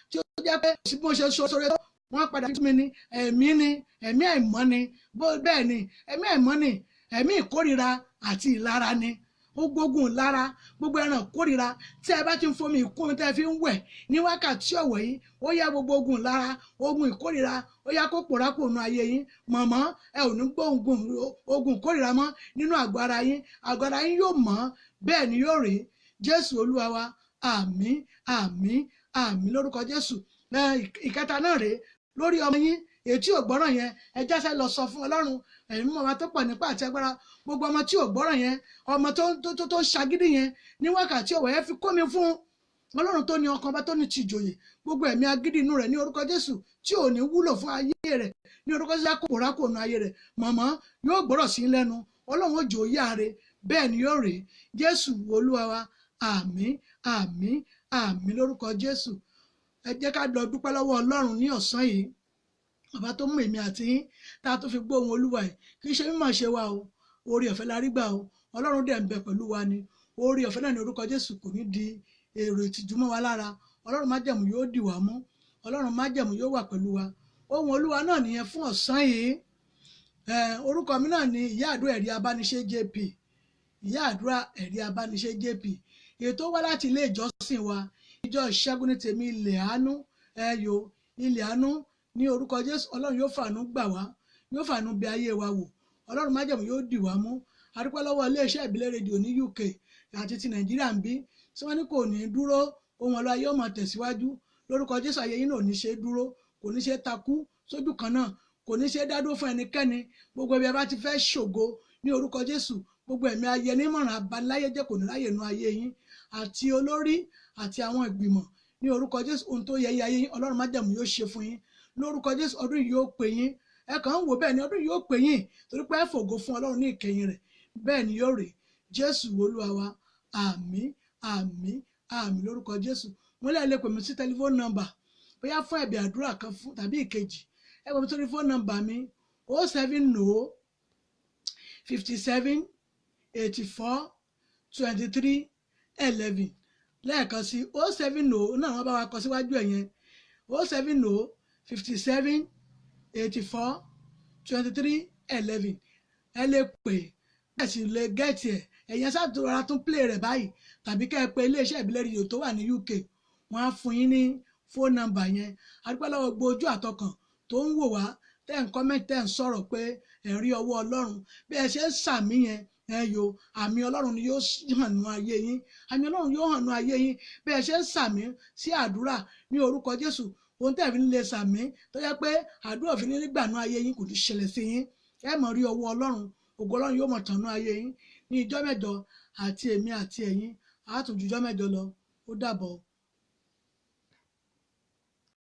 tí ó jẹ́ pé bí mo ṣe sọ̀rọ̀ tó wọ́n padà sí mi ní ẹ̀mí àìmọ́ ni bẹ́ẹ̀ ni ẹ̀mí àìmọ́ ni ẹ̀mí ìkórira àti ìlara ni ó gbógun lára gbogbo ẹran kórira tí ẹ bá ti ń fomi ìkún tẹ́ fi ń wẹ̀ ní wákàtí ọ̀wọ̀ yìí ó yá gbogbo ogun lára ogun ìkórira ó yá kó pòórá kò nu ayé yín mọ̀mọ́ ẹ ò ní gbọ́ ogun ìkórira mọ́ nínú àgọ́ ara yín yóò mọ́ bẹ́ẹ̀ ni yóò rí Jésù Olúwa wa àmín àmín àmín lórúkọ Jésù ìkẹta náà rèé lórí ọmọ yín èyí tí ò gbọ́ràn yẹn ẹ jásẹ́ lọ sọ fún Ọlọ́run ẹ̀yin mọ̀ wá tó pọ̀ nípa àti agbára gbogbo ọmọ tí ò gbọ́ràn yẹn ọmọ tó ṣagídí yẹn ní wákàtí ọ̀wọ̀ yẹn fi kó mi fún Ọlọ́run tó ní ọkàn bá tó ní tìjòyè gbogbo ẹ̀mí agídí inú rẹ̀ ní orúkọ Jésù tí ò ní wúlò fún ayé rẹ̀ ní orúkọ Jésù kò rákò nu ayé rẹ̀ mọ̀mọ́ yóò gbọ́rọ̀ sí lẹ́nu Ọlọ́run ó jò ó yáre bẹ́ẹ̀ ni yóò rí Jésù Olúwa wa àmín àmín àmín lórúkọ Jésù ẹ jẹ́ ká lọ dúpẹ́ lọ́wọ́ Ọlọ́run ní ọ̀sán yìí bàbá tó mú èmi àti yín tá a tó fi gbọ́ ohùn Olúwa ẹ̀ kì í ṣe mímọ̀ ṣe wa o oore ọ̀fẹ́ la rí gbà o Ọlọ́run dẹ̀ ń bẹ pẹ̀lú wa ni oore ọ̀fẹ́ náà ní orúkọ Jésù kò ní di èrò ìtìjú mọ́ wa lára Ọlọ́run májẹ̀mú yóò dì wá mú Ọlọ́run májẹ̀mú yóò wà pẹ̀lú wa ohùn Olúwa náà nìyẹn fún ọ̀sán yìí orúkọ mi náà ni ìyá àdúrà Eriabanise JP ìyá àdúrà Eriabanise JP ètò wá láti ilé ìjọsìn wa ìjọ ìṣẹ́gun ní tèmi ilẹ̀ àánú ilẹ̀ àánú ní orúkọ Jésù Ọlọ́run yóò fàánú gbà wá yóò fàánú bẹ ayé wa wò Ọlọ́run májẹ̀mú yóò dì wá mú adúpẹ́ lọ́wọ́ iléeṣẹ́ ìbílẹ̀ rédíò ní UK àti ti Nàìjíríà ń bí tí wọ́n ní kò ní dúró ohun ọlọ́ ayé ó máa tẹ̀síwájú lórúkọ Jésù ayé yín náà ò ní ṣe dúró kò ní ṣe takú sójú kan náà kò ní ṣe dádúró fún ẹnikẹ́ni gbogbo ibi ẹ bá ti fẹ́ ṣògo ní orúkọ Jésù gbogbo ẹ̀mí ayé nímọ̀ràn abáláyé jẹ́ kò ní láyè nu ayé yín àti olórí àti àwọn ìgbìmọ̀ ní orúkọ Jésù ohun tó yẹ ayé yín Ọlọ́run májẹ̀mú yóò ṣe fún yín lórúkọ Jésù ọdún yìí yóò pè yín ẹ kàn ń wò bẹ́ẹ̀ ni ọdún yìí yóò pè yín torí pé ẹ fògo fún Ọlọ́run ní ìkẹyìn rẹ̀ bẹ́ẹ̀ ni yóò rè Jésù Olúwa wa àmín àmín àmín lórúkọ Jésù mo lè pè mí sí tẹlifóònù nọ́mbà bóyá fún ẹ̀bẹ̀ àdúrà kan fún tàbí ìkejì ẹ pè mí sórí fóònù nọ́mbà mi 070 57 84 23 11 lẹ́ẹ̀kan sí 070 náà wọ́n bá wa kọ síwájú ẹ̀ yẹn 070 57 84 23 11 ẹ lè pè ẹ sì lè gẹ́ẹ̀tì ẹ̀ ẹ̀yẹn sàtúrà tún play rẹ̀ báyìí tàbí kẹ́ ẹ pé iléeṣẹ́ ìbílẹ̀ rédíò tó wà ní UK wọ́n á fún yín ní fóònù nọ́mbà yẹn adúpẹ́ lọ́wọ́ gbogbo ojú àtọkàn tó ń wò wá tẹ́ ń kọ́mẹ́ntì tẹ́ ń sọ̀rọ̀ pé ẹ̀ rí ọwọ́ Ọlọ́run bí ẹ ṣe ń sàmí yẹn ẹ yo àmì Ọlọ́run ni yóò hàn nú ayé yín àmì Ọlọ́run yóò hàn nú ayé yín bí ẹ ṣe ń sàmí sí àdúrà ní orúkọ Jésù ohun tẹ́ fi ń lè sàmí tó jẹ́ pé àdúrà òfin nígbà nú ayé yín kò ní ṣẹlẹ̀ sí yín ẹ mọ̀ rí ọwọ́ Ọlọ́run ògo Ọlọ́run yóò mọ̀ tàn nú ayé yín ní ìjọ́ mẹ́jọ àti èmi àti ẹ̀yin àtúnjújọ́ mẹ́jọ lọ ó dàbọ̀.